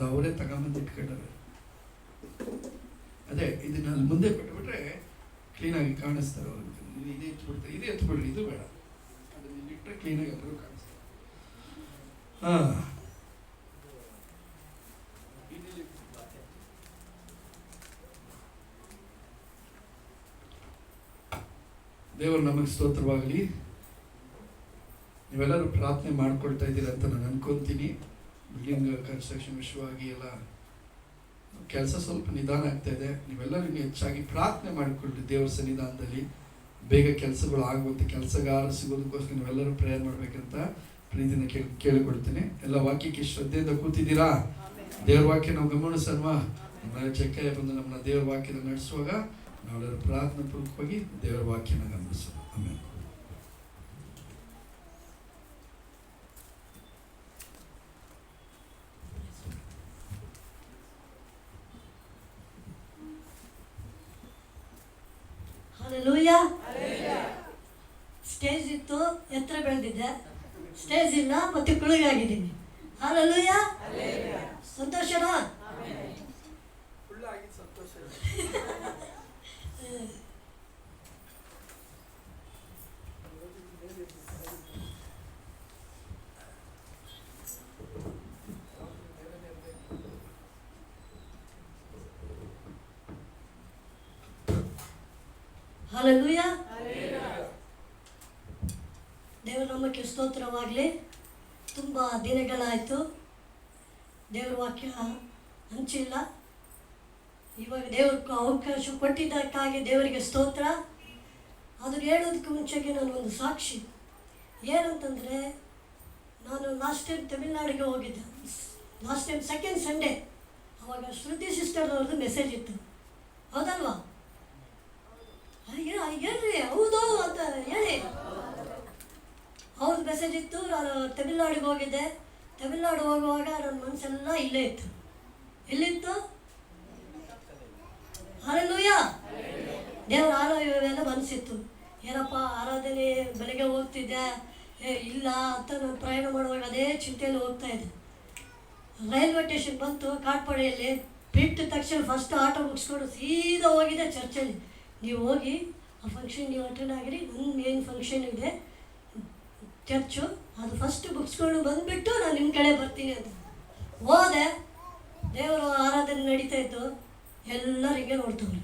ಅದು ಅವರೇ ತಗೊಂಬಂದು ಇಟ್ಕೊಂಡಾರೆ. ಅದೇ ಇದನ್ನ ಅಲ್ಲಿ ಮುಂದೆ ಬಿಟ್ಬಿಟ್ರೆ ಕ್ಲೀನಾಗಿ ಕಾಣಿಸ್ತಾರೆ ಅವ್ರಿಗೆ. ಇದೇ ಎತ್ಬಿಡ್ತಾರೆ, ಇದೇ ಎತ್ಬಿಡ್ರಿ, ಇದು ಬೇಡ, ಅದನ್ನ ಇಟ್ಟರೆ ಕ್ಲೀನಾಗಿ ಎಲ್ಲರೂ ಕಾಣಿಸ್ತಾರೆ. ದೇವರು ನಮಗೆ ಸ್ತೋತ್ರವಾಗಲಿ. ನೀವೆಲ್ಲರೂ ಪ್ರಾರ್ಥನೆ ಮಾಡ್ಕೊಳ್ತಾ ಇದ್ದೀರ ಅಂತ ನಾನು ಅನ್ಕೊತೀನಿ. ಬಿಲ್ಡಿಂಗ್ ಕನ್ಸ್ಟ್ರಕ್ಷನ್ ವಿಷಯವಾಗಿ ಎಲ್ಲ ಕೆಲಸ ಸ್ವಲ್ಪ ನಿಧಾನ ಆಗ್ತಾ ಇದೆ. ನೀವೆಲ್ಲರೂ ಹೆಚ್ಚಾಗಿ ಪ್ರಾರ್ಥನೆ ಮಾಡಿಕೊಳ್ಳಿ ದೇವರ ಸನ್ನಿಧಾನದಲ್ಲಿ. ಬೇಗ ಕೆಲಸಗಳು ಆಗುವಂತೆ, ಕೆಲಸಗಾರ ಸಿಗೋದಕ್ಕೋಸ್ಕರ ನೀವೆಲ್ಲರೂ ಪ್ರೇಯರ್ ಮಾಡಬೇಕಂತ ಪ್ರೀತಿನ ಕೇಳಿಕೊಳ್ತೀನಿ. ಎಲ್ಲ ವಾಕ್ಯಕ್ಕೆ ಶ್ರದ್ಧೆಯಿಂದ ಕೂತಿದ್ದೀರಾ? ದೇವ್ರ ವಾಕ್ಯ ನಾವು ಗಮನಿಸಲ್ವಾ? ನಮ್ಮ ಚೆಕ್ಕ ಬಂದು ನಮ್ಮನ್ನ ದೇವ್ರ ವಾಕ್ಯದ ನಡೆಸುವಾಗ ನಾವೆಲ್ಲರೂ ಪ್ರಾರ್ಥನೆ ಪೂರ್ವಕವಾಗಿ ದೇವರ ವಾಕ್ಯನ ಗಮನಿಸೋಣ. ಆಮೇಲೆ ಸ್ಟೇಜ್ ಇತ್ತು, ಎತ್ತರ ಬೆಳೆದಿದ್ದೆ. ಸ್ಟೇಜ್ ಇಲ್ಲ, ಮತ್ತೆ ಕುಳಿಗಾಗಿದ್ದೀನಿ. ಹಲ್ಲೆಲೂಯಾ, ಸಂತೋಷನಾ? ಹಲ್ಲೆಲೂಯಾ, ದೇವರ ನಾಮಕ್ಕೆ ಸ್ತೋತ್ರವಾಗಲಿ. ತುಂಬ ದಿನಗಳಾಯಿತು ದೇವರ ವಾಕ್ಯ ಹಂಚಿಲ್ಲ. ಇವಾಗ ದೇವ್ರ ಅವಕಾಶ ಕೊಟ್ಟಿದ್ದಕ್ಕಾಗಿ ದೇವರಿಗೆ ಸ್ತೋತ್ರ. ಅದು ಹೇಳೋದಕ್ಕೆ ಮುಂಚೆಗೆ ನಾನು ಒಂದು ಸಾಕ್ಷಿ ಏನಂತಂದರೆ, ನಾನು ಲಾಸ್ಟ್ ಟೈಮ್ ತಮಿಳ್ನಾಡಿಗೆ ಹೋಗಿದ್ದೆ. Last time second Sunday. ಅವಾಗ ಶ್ರುತಿ ಸಿಸ್ಟರ್ನವ್ರದ್ದು ಮೆಸೇಜ್ ಇತ್ತು, ಹೌದಲ್ವಾ? ಹೇಳ್ರಿ ಹೌದು ಅಂತ ಹೇಳಿ. ಅವ್ರದ್ದು ಮೆಸೇಜ್ ಇತ್ತು. ನಾನು ತಮಿಳ್ನಾಡಿಗೆ ಹೋಗಿದ್ದೆ. ತಮಿಳ್ನಾಡು ಹೋಗುವಾಗ ನನ್ನ ಮನಸ್ಸೆಲ್ಲ ಇಲ್ಲೇ ಇತ್ತು. ಎಲ್ಲಿತ್ತು? ಹಲ್ಲೆಲೂಯಾ, ದೇವರ ಆರಾಧನೆಯೆಲ್ಲ ಮನಸ್ಸಿತ್ತು. ಏನಪ್ಪ ಆರಾಧನೆ, ಬೆಳಗ್ಗೆ ಹೋಗ್ತಿದ್ದೆ, ಇಲ್ಲ ಅಂತ ನಾನು ಪ್ರಯಾಣ ಮಾಡುವಾಗ ಅದೇ ಚಿಂತೆಯಲ್ಲಿ ಹೋಗ್ತಾ ಇದ್ದೆ. ರೈಲ್ವೆ ಸ್ಟೇಷನ್ ಬಂತು ಕಾಟ್ಪಾಡಿಯಲ್ಲಿ. ಬಿಟ್ಟ ತಕ್ಷಣ ಫಸ್ಟ್ ಆಟೋ ಮುಗಿಸ್ಕೊಂಡು ಸೀದಾ ಹೋಗಿದೆ ಚರ್ಚಲ್ಲಿ. ನೀವು ಹೋಗಿ ಆ ಫಂಕ್ಷನ್ ನೀವು ಅಟೆಂಡ್ ಆಗಿರಿ, ನನ್ನ ಮೇನ್ ಫಂಕ್ಷನ್ ಇದೆ ಚರ್ಚು, ಅದು ಫಸ್ಟ್ ಮುಗಿಸ್ಕೊಂಡು ಬಂದುಬಿಟ್ಟು ನಾನು ನಿಮ್ಮ ಕಡೆ ಬರ್ತೀನಿ ಅಂತ ಹೋದೆ. ದೇವರು ಆರಾಧನೆ ನಡೀತಾ ಇತ್ತು. ಎಲ್ಲರೂ ಹಿಂಗೆ ನೋಡ್ತವ್ರೆ,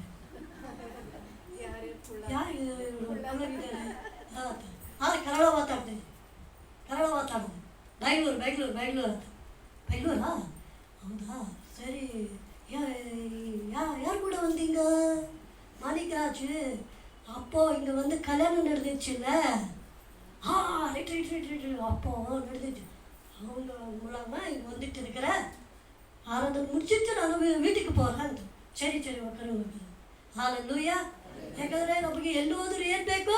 ಕನ್ನಡ ಮಾತಾಡ್ತೀನಿ, ಕನ್ನಡ ಮಾತಾಡೋದು. ಬೆಂಗಳೂರು ಅಂತ. ಬೆಂಗಳೂರಾ? ಹೌದಾ, ಸರಿ. ಯಾರು ಕೂಡ ಒಂದು ಹಿಂಗೆ ಮಾಣಿಕರಾಜ್ அப்போ இங்கே வந்து கல்யாணம் நடந்துச்சுல்ல? ரைட் அப்போ நடந்துச்சு. அவங்க மூலமாக இங்கே வந்துட்டு இருக்கிற ஆராதனை முடிச்சுட்டு ನಾನು வீட்டுக்கு போகிறேன் ಅಂತ. ಸರಿ ಒಕ್ಕರು ಹಲ್ಲೆಲೂಯಾ. ಯಾಕಂದರೆ ನಮಗೆ ಎಲ್ಲಿ ಹೋದರೂ ಏನು ಬೇಕು?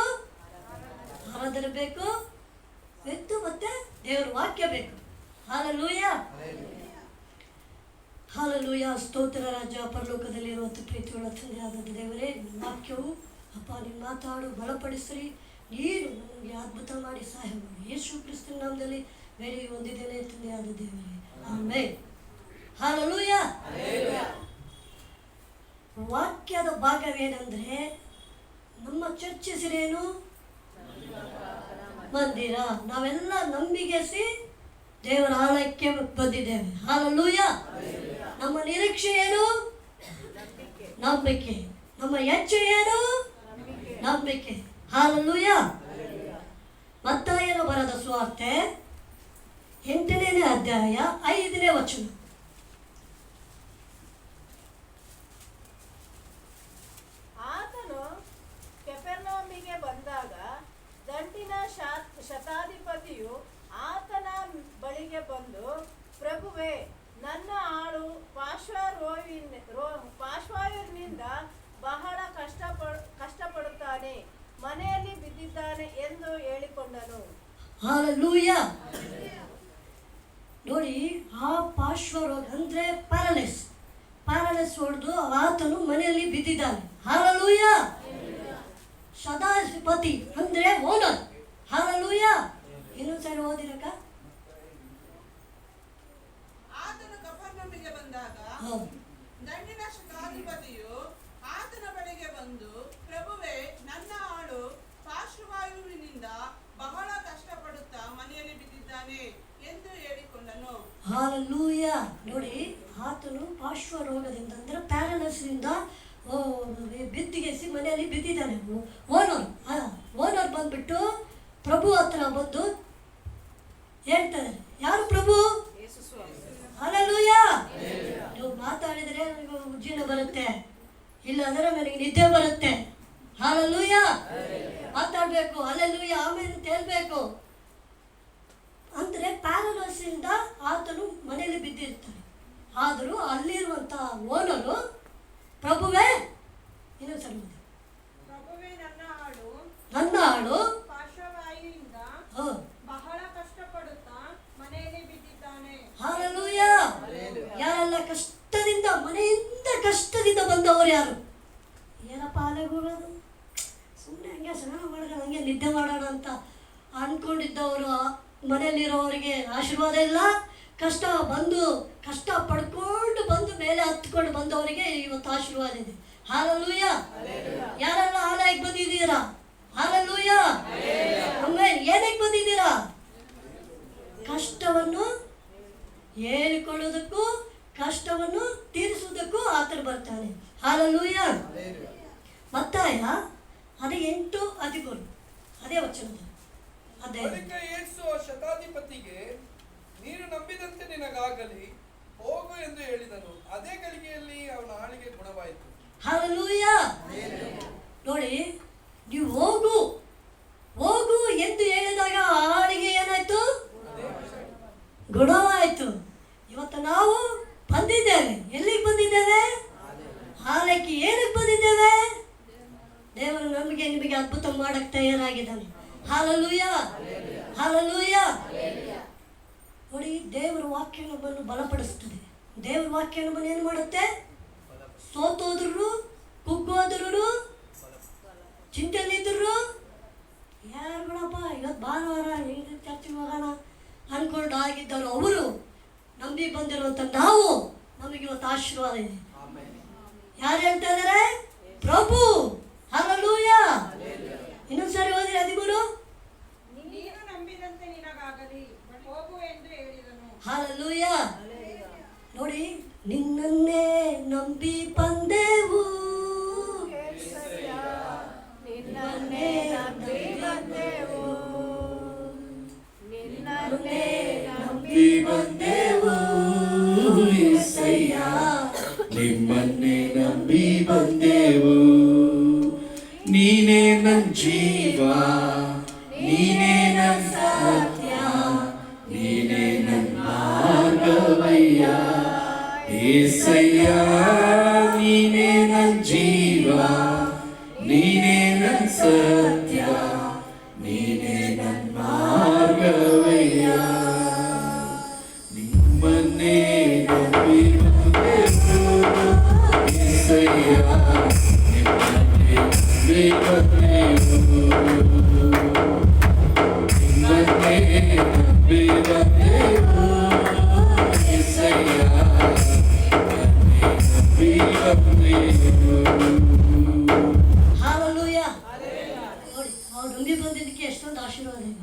ಆರಾಧನೆ ಬೇಕು, ಎತ್ತು ಮತ್ತು ದೇವರ ವಾಕ್ಯ ಬೇಕು. Hallelujah, hallelujah. ಸ್ತೋತ್ರ ರಾಜ ಪರಲೋಕದಲ್ಲಿರುವಂಥ ಪ್ರೀತಿಯುಳ್ಳ ತಂದೆಯಾದ ದೇವರೇ, ನಿಮ್ಮ ವಾಕ್ಯವು ಅಪ್ಪ ನೀನು ಮಾತಾಡು, ಬಲಪಡಿಸ್ರಿ. ನೀನು ನನಗೆ ಅದ್ಭುತ ಮಾಡಿ ಸಹಾಯ ಮಾಡಿ. ಯೇಸು ಕ್ರಿಸ್ತನ ನಾಮದಲ್ಲಿ ಬೇರೆ ಹೊಂದಿದ್ದೇನೆ ತಂದೆಯಾದ ದೇವರೇ, ಆಮೆನ್. ಹಲ್ಲೆಲೂಯಾ. ವಾಕ್ಯದ ಭಾಗವೇನೆಂದರೆ, ನಮ್ಮ ಚರ್ಚ್ ಹೆಸರೇನು? ಮಂದಿರ. ನಾವೆಲ್ಲ ನಂಬಿಕೆಸಿ ದೇವರ ಆಲಯಕ್ಕೆ ಬಂದಿದ್ದೇವೆ. ಹಲ್ಲೆಲೂಯಾ. ನಮ್ಮ ನಿರೀಕ್ಷೆ ಏನು? ನಂಬಿಕೆ. ನಮ್ಮ ಹೆಜ್ಜೆ ಏನು? ನಂಬಿಕೆ. ಹಲ್ಲೆಲೂಯಾ. ಮತ್ತಾಯನ ಬರೆದ ಸುವಾರ್ತೆ 8ನೇ ಅಧ್ಯಾಯ 5ನೇ ವಚನ. ಆತನು ಕೆಫೆರ್ನೌಮಿಗೆ ಬಂದಾಗ ದಂಡಿನ ಶತಾಧಿಪತಿಯು ಆತನ ಬಳಿಗೆ ಬಂದು, ಪ್ರಭುವೇ, ನನ್ನ ಆಳು ಪಾರ್ಶ್ವವಾಯುವಿನಿಂದ ಬಹಳ ಕಷ್ಟಪಡುತ್ತಾನೆ, ಮನೆಯಲ್ಲಿ ಬಿದ್ದಿದ್ದಾನೆ ಎಂದು ಹೇಳಿಕೊಂಡನು. ಹಲ್ಲೆಲೂಯಾ. ನೋಡಿ, ಆ ಪಾರ್ಶ್ವರೋಗ ಅಂದರೆ ಪ್ಯಾರಲೈಸ್ ಹೊಡೆದು ಆತನು ಮನೆಯಲ್ಲಿ ಬಿದ್ದಿದ್ದಾನೆ. ಹಲ್ಲೆಲೂಯಾ. ಶತಾಧಿಪತಿ ಅಂದರೆ ಓನರ್. ಹಲ್ಲೆಲೂಯಾ. ಇನ್ನೊಂದು ಸರಿ ಓದಿರಕ್ಕ. ಆತನು ಕಫರ್ನೌಮಿಗೆ ಹೌದು. ದಂಡಿನ ಶತಾಧಿಪತಿಯು ಆತನ ಬಳಿಗೆ ಬಂದು, ಪ್ರಭುವೇ, ನನ್ನ ಆಳು ಪಾರ್ಶ್ವವಾಯುವಿನಿಂದ ಬಹಳ ಕಷ್ಟಪಡುತ್ತಾ ಮನೆಯಲ್ಲಿ ಬಿದ್ದಿದ್ದಾನೆ ಎಂದು ಹೇಳಿಕೊಂಡನು. ಹಾಲೆಲೂಯ. ನೋಡಿ, ಆತನು ಪಾರ್ಶ್ವ ರೋಗದಿಂದ ಅಂದ್ರೆ ಪ್ಯಾರಲೈಸಿಂದ ಬಿದ್ದಿಗೆಸಿ ಮನೆಯಲ್ಲಿ ಬಿದ್ದಿದ್ದಾನೆ. ಓನರ್ ಬಂದ್ಬಿಟ್ಟು ಪ್ರಭು ಹತ್ರ ಬಂದು ಹೇಳ್ತಾರೆ, ಯಾರು ಪ್ರಭು? ಹಾಲೆಲೂಯ. ನೀವು ಮಾತಾಡಿದರೆ ನನಗೆ ಉಜ್ಜೀನ ಬರುತ್ತೆ, ಇಲ್ಲಾಂದ್ರೆ ನನಗೆ ನಿದ್ದೆ ಬರುತ್ತೆ. ಹಾಲೆಲೂಯ. ಮಾತಾಡಬೇಕು, ಹಾಲೆಲೂಯ, ಆಮೇಲೆ ತೇಲ್ಬೇಕು. ಅಂದರೆ ಪ್ಯಾರಲೈಸಿಂದ ಆತನು ಮನೆಯಲ್ಲಿ ಬಿದ್ದಿರ್ತಾನೆ. ಆದರೂ ಅಲ್ಲಿರುವಂಥ ಓನರು, ಪ್ರಭುವೇ, ಇನ್ನೊಂದ್ಸಲ ಪ್ರಭುವೇ, ನನ್ನ ಆಳು ಪಾರ್ಶ್ವವಾಯುವಿನಿಂದ ಬಹಳ ಕಷ್ಟಪಡುತ್ತಾ ಮನೆಯಲ್ಲಿ ಬಿದ್ದಿದ್ದಾನೆ. ಹಾಲೆಲೂಯ. ಯಾರೆಲ್ಲ ಕಷ್ಟದಿಂದ, ಮನೆಯಿಂದ ಕಷ್ಟದಿಂದ ಬಂದವರು ಯಾರು? ಏನಪ್ಪ ಅಲೆಗೂಡೋದು, ಸುಮ್ಮನೆ ಹಂಗೆ ಸ್ನಾನ ಮಾಡೋಣ, ಹಂಗೆ ನಿದ್ದೆ ಮಾಡೋಣ ಅಂತ ಅಂದ್ಕೊಂಡಿದ್ದವರು, ಮನೆಯಲ್ಲಿರೋರಿಗೆ ಆಶೀರ್ವಾದ ಇಲ್ಲ. ಕಷ್ಟ ಪಡ್ಕೊಂಡು ಬಂದು ಮೇಲೆ ಹತ್ಕೊಂಡು ಬಂದವರಿಗೆ ಇವತ್ತು ಆಶೀರ್ವಾದ ಇದೆ. ಹಾಲೆಲೂಯ. ಯಾರೆಲ್ಲ ಹಾಲಾಗಿ ಬಂದಿದ್ದೀರಾ? ಹಾಲೆಲೂಯ. ಆಮೇಲೆ ಏನಕ್ಕೆ ಬಂದಿದ್ದೀರಾ? ಕಷ್ಟವನ್ನು ಹೇಳಿಕೊಳ್ಳೋದಕ್ಕೂ ಕಷ್ಟವನ್ನು ತೀರಿಸುವುದಕ್ಕೂ ಆತನು ಬರ್ತಾನೆ. ಹಾಲೆಲೂಯ. ಮತ್ತಾಯ 8:13 ಅದೇ ವಚನದಲ್ಲಿ. ಬಳಿಕ ಯೇಸು ಶತಾಧಿಪತಿಗೆ, ನೀನು ನಂಬಿದಂತೆ ನಿನಗಾಗಲಿ, ಹೋಗು ಎಂದು ಹೇಳಿದನು. ಅದೇ ಗಳಿಗೆಯಲ್ಲಿ ಅವನ ಆಳಿಗೆ ಗುಣವಾಯಿತು. ಹಾಲೆಲೂಯ. ನೋಡಿ, ನೀವು ಹೋಗು ಎಂದು ಹೇಳಿದಾಗ ಆಳಿಗೆ ಏನಾಯ್ತು? ಗುಣವಾಯಿತು. ಇವತ್ತು ನಾವು ಬಂದಿದ್ದೇವೆ, ಎಲ್ಲಿಗೆ ಬಂದಿದ್ದೇವೆ? ಹಾಲಕ್ಕೆ. ಏನಕ್ಕೆ ಬಂದಿದ್ದೇವೆ? ದೇವರು ನಿಮಗೆ ಅದ್ಭುತ ಮಾಡಕ್ಕೆ ತಯಾರಾಗಿದ್ದಾನೆ. ಹಾಲೆಲೂಯ. ಹಾಲೆಲೂಯ. ನೋಡಿ, ದೇವರ ವಾಕ್ಯ ನಮ್ಮನ್ನು ಬಲಪಡಿಸ್ತದೆ. ದೇವರ ವಾಕ್ಯ ನಮ್ಮನ್ನು ಏನು ಮಾಡುತ್ತೆ? ಸೋತೋದ್ರು, ಕುಗ್ಗೋದ್ರು, ಚಿಂತೆಯಲ್ಲಿದ್ದರು, ಯಾರು ಬಿಡಪ್ಪ ಇವತ್ತು ಭಾನುವಾರ ಹೆಂಗೆ ಚರ್ಚಿಗೆ ಹೋಗೋಣ ಅಂದ್ಕೊಂಡು ಆಗಿದ್ದರು ಅವರು ನಂಬಿ ಬಂದಿರುವಂಥ ನಾವು, ನಮಗೆ ಇವತ್ತು ಆಶೀರ್ವಾದ ಇದೆ. ಯಾರು ಹೇಳ್ತಾ ಇದ್ದಾರೆ? ಪ್ರಭು. ಹಾಲೆಲೂಯ. ಇನ್ನೊಂದ್ಸರಿ ಓದಿ 13. ನೀನು ನಂಬಿದಂತೆ ನಿನಗಾಗಲಿ, ಹೋಗು ಎಂದು ಹೇಳಿದನು. ಹಾಲೆಲೂಯ. ನೋಡಿ, ನಿನ್ನನ್ನೇ ನಂಬಿ ಬಂದೆವು, ನಿನ್ನನ್ನೇ ನಂಬಿ ಬಂದೆವು, ನಿನ್ನನ್ನೇ ನಂಬಿ ಬಂದೆವು యేసయ్య, ನಿಮ್ಮನ್ನೇ ನಂಬಿ ಬಂದೆವು. ನೀನೇ ನನ್ನ ಜೀವ, ನೀನೇ ನನ್ನ ಸತ್ಯ, ನೀನೇ ನನ್ನ ಮಾರ್ಗವಯ್ಯ. యేసయ్య, ನೀನೇ ನನ್ನ ಜೀವ, ನೀನೇ ನನ್ನ ಸತ್ಯ, ನೀನೇ ನನ್ನ ಮಾರ್ಗವಯ್ಯ. ನಿಮ್ಮನ್ನೇ ನಂಬಿ ಬಂದೆವು యేసయ్య, ನಿಮ್ಮನ್ನೇ ನಂಬಿ ಬಂದೆವು. ನಿಮ್ಮನ್ನೇ ನಂಬಿ ಬಂದೆವು యేసయ్య, ನಿಮ್ಮನ್ನೇ ನಂಬಿ ಬಂದೆವು. ಹಾಲೆಲೂಯ. ನೋಡಿ, ಅವ್ರು ನಂಬಿ ಬಂದಿದ್ದಕ್ಕೆ ಎಷ್ಟೊಂದು ಆಶೀರ್ವಾದ ಇದೆ.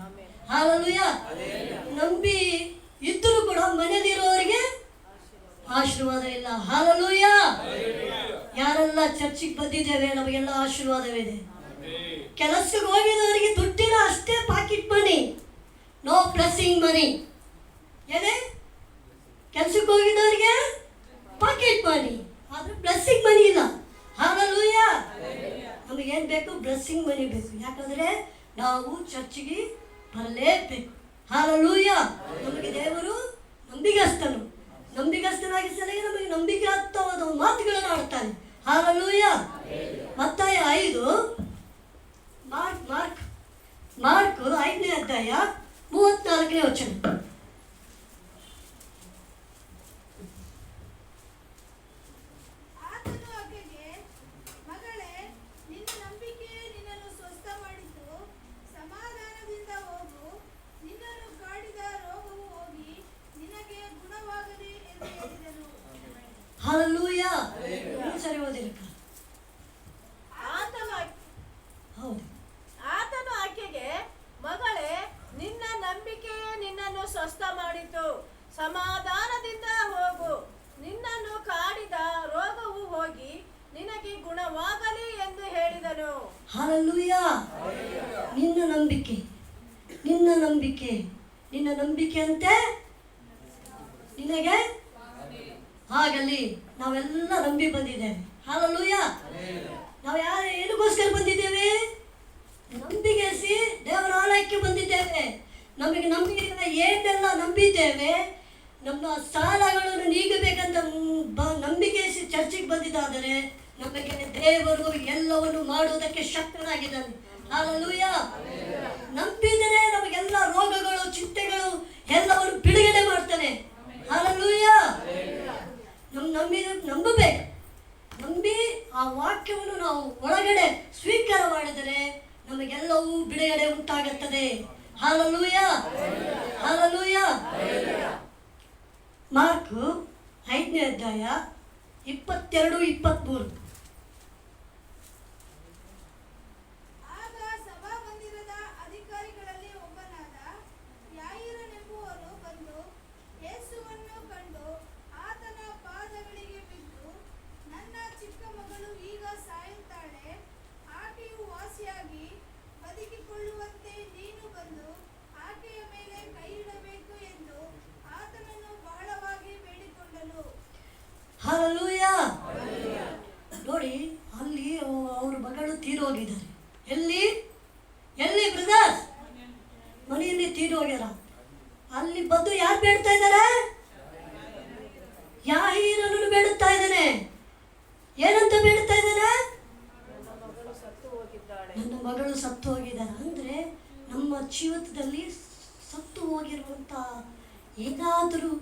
ಹಾಲೆಲೂಯ. ನಂಬಿ ಇದ್ದರೂ ಕೂಡ ಮನೆಯಲ್ಲಿರೋರಿಗೆ ಆಶೀರ್ವಾದ ಇಲ್ಲ. ಹಾಲೆಲೂಯ. ಯಾರೆಲ್ಲ ಚರ್ಚಿಗೆ ಬಂದಿದ್ದೇವೆ ನಮಗೆಲ್ಲ ಆಶೀರ್ವಾದವಿದೆ. ಕೆಲಸಕ್ಕೆ ಹೋಗಿದವರಿಗೆ ದುಡ್ಡಿನ ಅಷ್ಟೇ ಪಾಕೆಟ್ ಮನಿ, ನೋ ಬ್ಲೆಸ್ಸಿಂಗ್ ಮನಿ. ಏನೇ ಕೆಲಸಕ್ಕೆ ಹೋಗಿದವರಿಗೆ ಪಾಕೆಟ್ ಮನಿ, ಆದ್ರೆ ಬ್ಲೆಸ್ಸಿಂಗ್ ಮನಿ ಇಲ್ಲ. ಹಾಲೆಲೂಯ. ನಮಗೇನು ಬೇಕು? ಬ್ಲೆಸ್ಸಿಂಗ್ ಮನಿ ಬೇಕು. ಯಾಕಂದ್ರೆ ನಾವು ಚರ್ಚಿಗೆ ಬರಲೇಬೇಕು. ಹಾಲೆಲೂಯ. ನಮಗೆ ದೇವರು ನಂಬಿಗಸ್ತನಾಗಿ ಸಲಹೆ ನಮಗೆ ನಂಬಿಕೆಯಾದ ಮಾತುಗಳನ್ನು ಆಡ್ತಾನೆ. ಹಾಲೆಲೂಯ. ಮತ್ತಾಯ 5 ಮಾರ್ಕ್ 5ನೇ ಅಧ್ಯಾಯ 34ನೇ ವಚನ. ಆತನು ಆಕೆಗೆ, ಮಗಳೇ, ನಿನ್ನ ನಂಬಿಕೆಯೇ ನಿನ್ನನ್ನು ಸ್ವಸ್ಥ ಮಾಡಿತು, ಸಮಾಧಾನದಿಂದ ಹೋಗು, ನಿನ್ನನ್ನು ಕಾಡಿದ ರೋಗವು ಹೋಗಿ ಹಾಲೆಲೂಯ. ಇನ್ನೊಂದು ಸರಿ ಓದಿರಕ್ಕ. ಆತನು ಹೌದು. ಆತನು ಆಕೆಗೆ, ಮಗಳೇ, ನಿನ್ನ ನಂಬಿಕೆಯೇ ನಿನ್ನನ್ನು ಸ್ವಸ್ಥ ಮಾಡಿತು, ಸಮಾಧಾನದಿಂದ ಹೋಗು, ನಿನ್ನನ್ನು ಕಾಡಿದ ರೋಗವು ಹೋಗಿ ನಿನಗೆ ಗುಣವಾಗಲಿ ಎಂದು ಹೇಳಿದನು. ಹಾಲೆಲೂಯ. ನಿನ್ನ ನಂಬಿಕೆ, ನಿನ್ನ ನಂಬಿಕೆ, ನಿನ್ನ ನಂಬಿಕೆಯಂತೆ ನಿನಗೆ ಆಗಲಿ. ನಾವೆಲ್ಲ ನಂಬಿ ಬಂದಿದ್ದೇವೆ. ಹಾಲೆಲೂಯ. ನಾವು ಏನಕ್ಕೋಸ್ಕರ ಬಂದಿದ್ದೇವೆ? ನಂಬಿಕೆಸಿ ದೇವರ ಆಲಯಕ್ಕೆ ಬಂದಿದ್ದೇವೆ. ನಮಗೆ ನಂಬಿಕೆ ಏನೆಲ್ಲ ನಂಬಿದ್ದೇವೆ, ನಮ್ಮ ಸಾಲಗಳನ್ನು ನೀಗಬೇಕಂತ ನಂಬಿಕೆಸಿ ಚರ್ಚಿಗೆ ಬಂದಿದ್ದಾದರೆ ನಮಗೆ ದೇವರು ಎಲ್ಲವನ್ನು ಮಾಡುವುದಕ್ಕೆ ಶಕ್ತನಾಗಿದ್ದಾನೆ. ಹಾಲೆಲೂಯ. ನಂಬಿದರೆ ನಮಗೆಲ್ಲ ರೋಗಗಳು, ಚಿಂತೆಗಳು ಎಲ್ಲವನ್ನು ಬಿಡುಗಡೆ ಮಾಡ್ತಾನೆ. ಹಾಲೆಲೂಯ. ನಂಬಬೇಕು. ನಂಬಿ ಆ ವಾಕ್ಯವನ್ನು ನಾವು ಒಳಗಡೆ ಸ್ವೀಕಾರ ಮಾಡಿದರೆ ನಮಗೆಲ್ಲವೂ ಬಿಡುಗಡೆ ಉಂಟಾಗುತ್ತದೆ. ಹಾಲೆಲೂಯ. ಹಾಲೆಲೂಯ. ಮಾರ್ಕು 5ನೇ ಅಧ್ಯಾಯ 22-23. ಆಗ ಸಭಾಮಂದಿರದ ಅಧಿಕಾರಿಗಳಲ್ಲಿ ಒಬ್ಬನಾದ ಯಾಯೀರನೆಂಬುವನು ಬಂದು ಯೇಸುವನ್ನು ಕಂಡು ಆತನ ಪಾದಗಳಿಗೆ ಬಿದ್ದು, ನನ್ನ ಚಿಕ್ಕ ಮಗಳು ಈಗ ಸಾಯುತ್ತಾಳೆ, ಆಕೆಯು ವಾಸಿಯಾಗಿ ಬದುಕಿಕೊಳ್ಳುವಂತೆ ನೀನು ಬಂದು ಆಕೆಯ ಮೇಲೆ ಕೈ ಇಡಬೇಕು ಎಂದು ಆತನನ್ನು ಬಹಳವಾಗಿ ಬೇಡಿಕೊಂಡನು. ಹಾಲೆಲೂಯ. ನೋಡಿ, ಅಲ್ಲಿ ಅವ್ರ ಮಗಳು ತೀರೋಗಿದ್ದಾರೆ. ಎಲ್ಲಿ ಎಲ್ಲಿ ಬ್ರದರ್ಸ್? ಮನೆಯಲ್ಲಿ ತೀರೋಗ್ಯಾರ. ಅಲ್ಲಿ ಬಂದು ಯಾರು ಬೇಡ್ತಾ ಇದ್ದಾರೆ? ಯಾಯೀರನನ್ನು ಬೇಡುತ್ತಾ ಇದ್ದಾನೆ. ಏನಂತ ಬೇಡುತ್ತಾ ಇದ್ದಾನೆ? ನನ್ನ ಮಗಳು ಸತ್ತು ಹೋಗಿದ್ದಾರೆ. ಅಂದರೆ ನಮ್ಮ ಜೀವಿತದಲ್ಲಿ ಸತ್ತು ಹೋಗಿರುವಂಥ ಏನಾದರೂ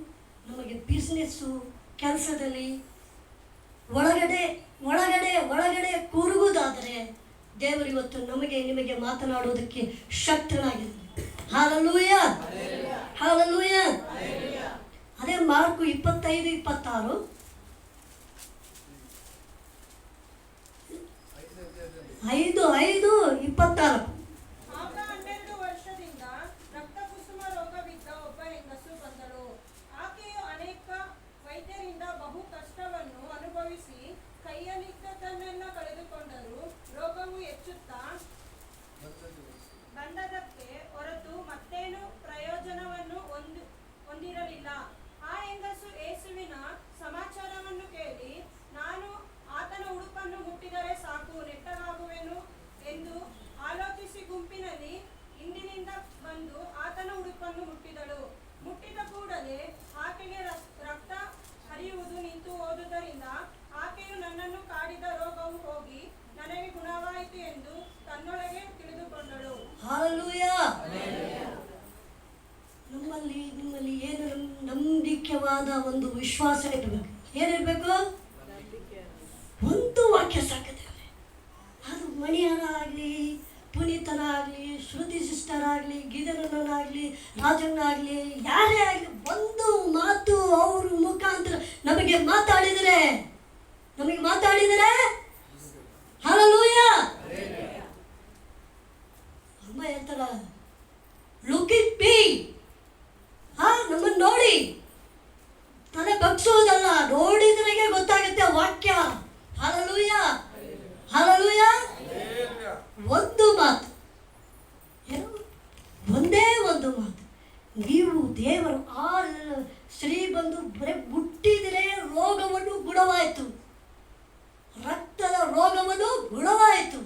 ನಮಗೆ ಬಿಸ್ನೆಸ್ಸು, ಕೆಲಸದಲ್ಲಿ ಒಳಗಡೆ ಒಳಗಡೆ ಒಳಗಡೆ ಕೂರುವುದಾದರೆ ದೇವರು ಇವತ್ತು ನಮಗೆ ನಿಮಗೆ ಮಾತನಾಡುವುದಕ್ಕೆ ಶಕ್ತನಾಗಿದ್ದಾನೆ. ಹಾಲೆಲೂಯ. ಹಾಲೆಲೂಯ. ಅದೇ ಮಾರ್ಕು 25-26. 5:26. ಆಗ 12 ವರ್ಷದಿಂದ ರಕ್ತಕುಸುಮ ರೋಗವಿದ್ದ ಒಬ್ಬ ಹೆಂಗಸು ಬಂದಳು. ಆಕೆಯು ಅನೇಕ ವೈದ್ಯರಿಂದ ಬಹು ಕಷ್ಟವನ್ನು ಅನುಭವಿಸಿ ಕೈಯಲ್ಲಿದ್ದದನ್ನೆಲ್ಲ ಕಳೆದುಕೊಂಡರೂ ರೋಗವು ಹೆಚ್ಚುತ್ತಾ ಬಂದದಕ್ಕೆ ಹೊರತು ಮತ್ತೇನು ಪ್ರಯೋಜನವನ್ನು ಹೊಂದಿರಲಿಲ್ಲ. ಆ ಹೆಂಗಸು ಯೇಸುವಿನ ಸಮಾಚಾರವನ್ನು ಕೇಳಿ, ನಾನು ಆತನ ಉಡುಪನ್ನು ಮುಟ್ಟಿದರೆ ಸಾಕು, ನೆಟ್ಟಗಾಗುವೆನು ಎಂದು ಆಲೋಚಿಸಿ ಗುಂಪಿನಲ್ಲಿ ಹಿಂದಿನಿಂದ ಬಂದು ಆತನ ಉಡುಪನ್ನು ಮುಟ್ಟಿದಳು. ಮುಟ್ಟಿದ ಕೂಡಲೇ ಆಕೆಗೆ ರಕ್ತ ಹರಿಯುವುದು ನಿಂತು ಹೋದುದರಿಂದ ಆಕೆಯು ನನ್ನನ್ನು ಕಾಡಿದ ರೋಗವು ಹೋಗಿ ನನಗೆ ಗುಣವಾಯಿತು ಎಂದು ತನ್ನೊಳಗೆ ತಿಳಿದುಕೊಂಡಳು. ಹಾಲೆಲೂಯ. ನಿಮ್ಮಲ್ಲಿ ಏನು ನಂಬಿಕೆವಾದ ಒಂದು ವಿಶ್ವಾಸ ಇರಬೇಕು. ಏನಿರಬೇಕು? ಒಂದು ವಾಕ್ಯ ಸಾಕದೆ. ಅದು ಮಣಿಯರ ಆಗಲಿ, ಪುನೀತನ ಆಗಲಿ, ಶ್ರುತಿ ಸಿಸ್ಟರ್ ಆಗಲಿ, ಗಿದರನಾಗಲಿ, ರಾಜನಾಗಲಿ, ಯಾರೇ ಆಗಲಿ, ಒಂದು ಮಾತು ಅವ್ರ ಮುಖಾಂತರ ನಮಗೆ ಮಾತಾಡಿದರೆ ಹಾಲೆಲೂಯ. ಅಮ್ಮ ಹೇಳ್ತಾರ, ಲುಕ್ ಇಟ್ ಮೀ. ನಮ್ಮನ್ನು ನೋಡಿ ತಲೆ ಬಗ್ಸೋದಲ್ಲ, ನೋಡಿದ್ರಿಗೆ ಗೊತ್ತಾಗುತ್ತೆ ವಾಕ್ಯ. ಹಾಲೆಲೂಯ. ಹಾಲೆಲೂಯ. ಒಂದು ಮಾತು, ಒಂದೇ ಒಂದು ಮಾತು. ನೀವು ದೇವರು ಆ ಸ್ತ್ರೀ ಬಂದು ಬರೀ ಮುಟ್ಟಿದರೆ ರೋಗವನ್ನು ಗುಣವಾಯಿತು, ರಕ್ತದ ರೋಗವನ್ನು ಗುಣವಾಯಿತು.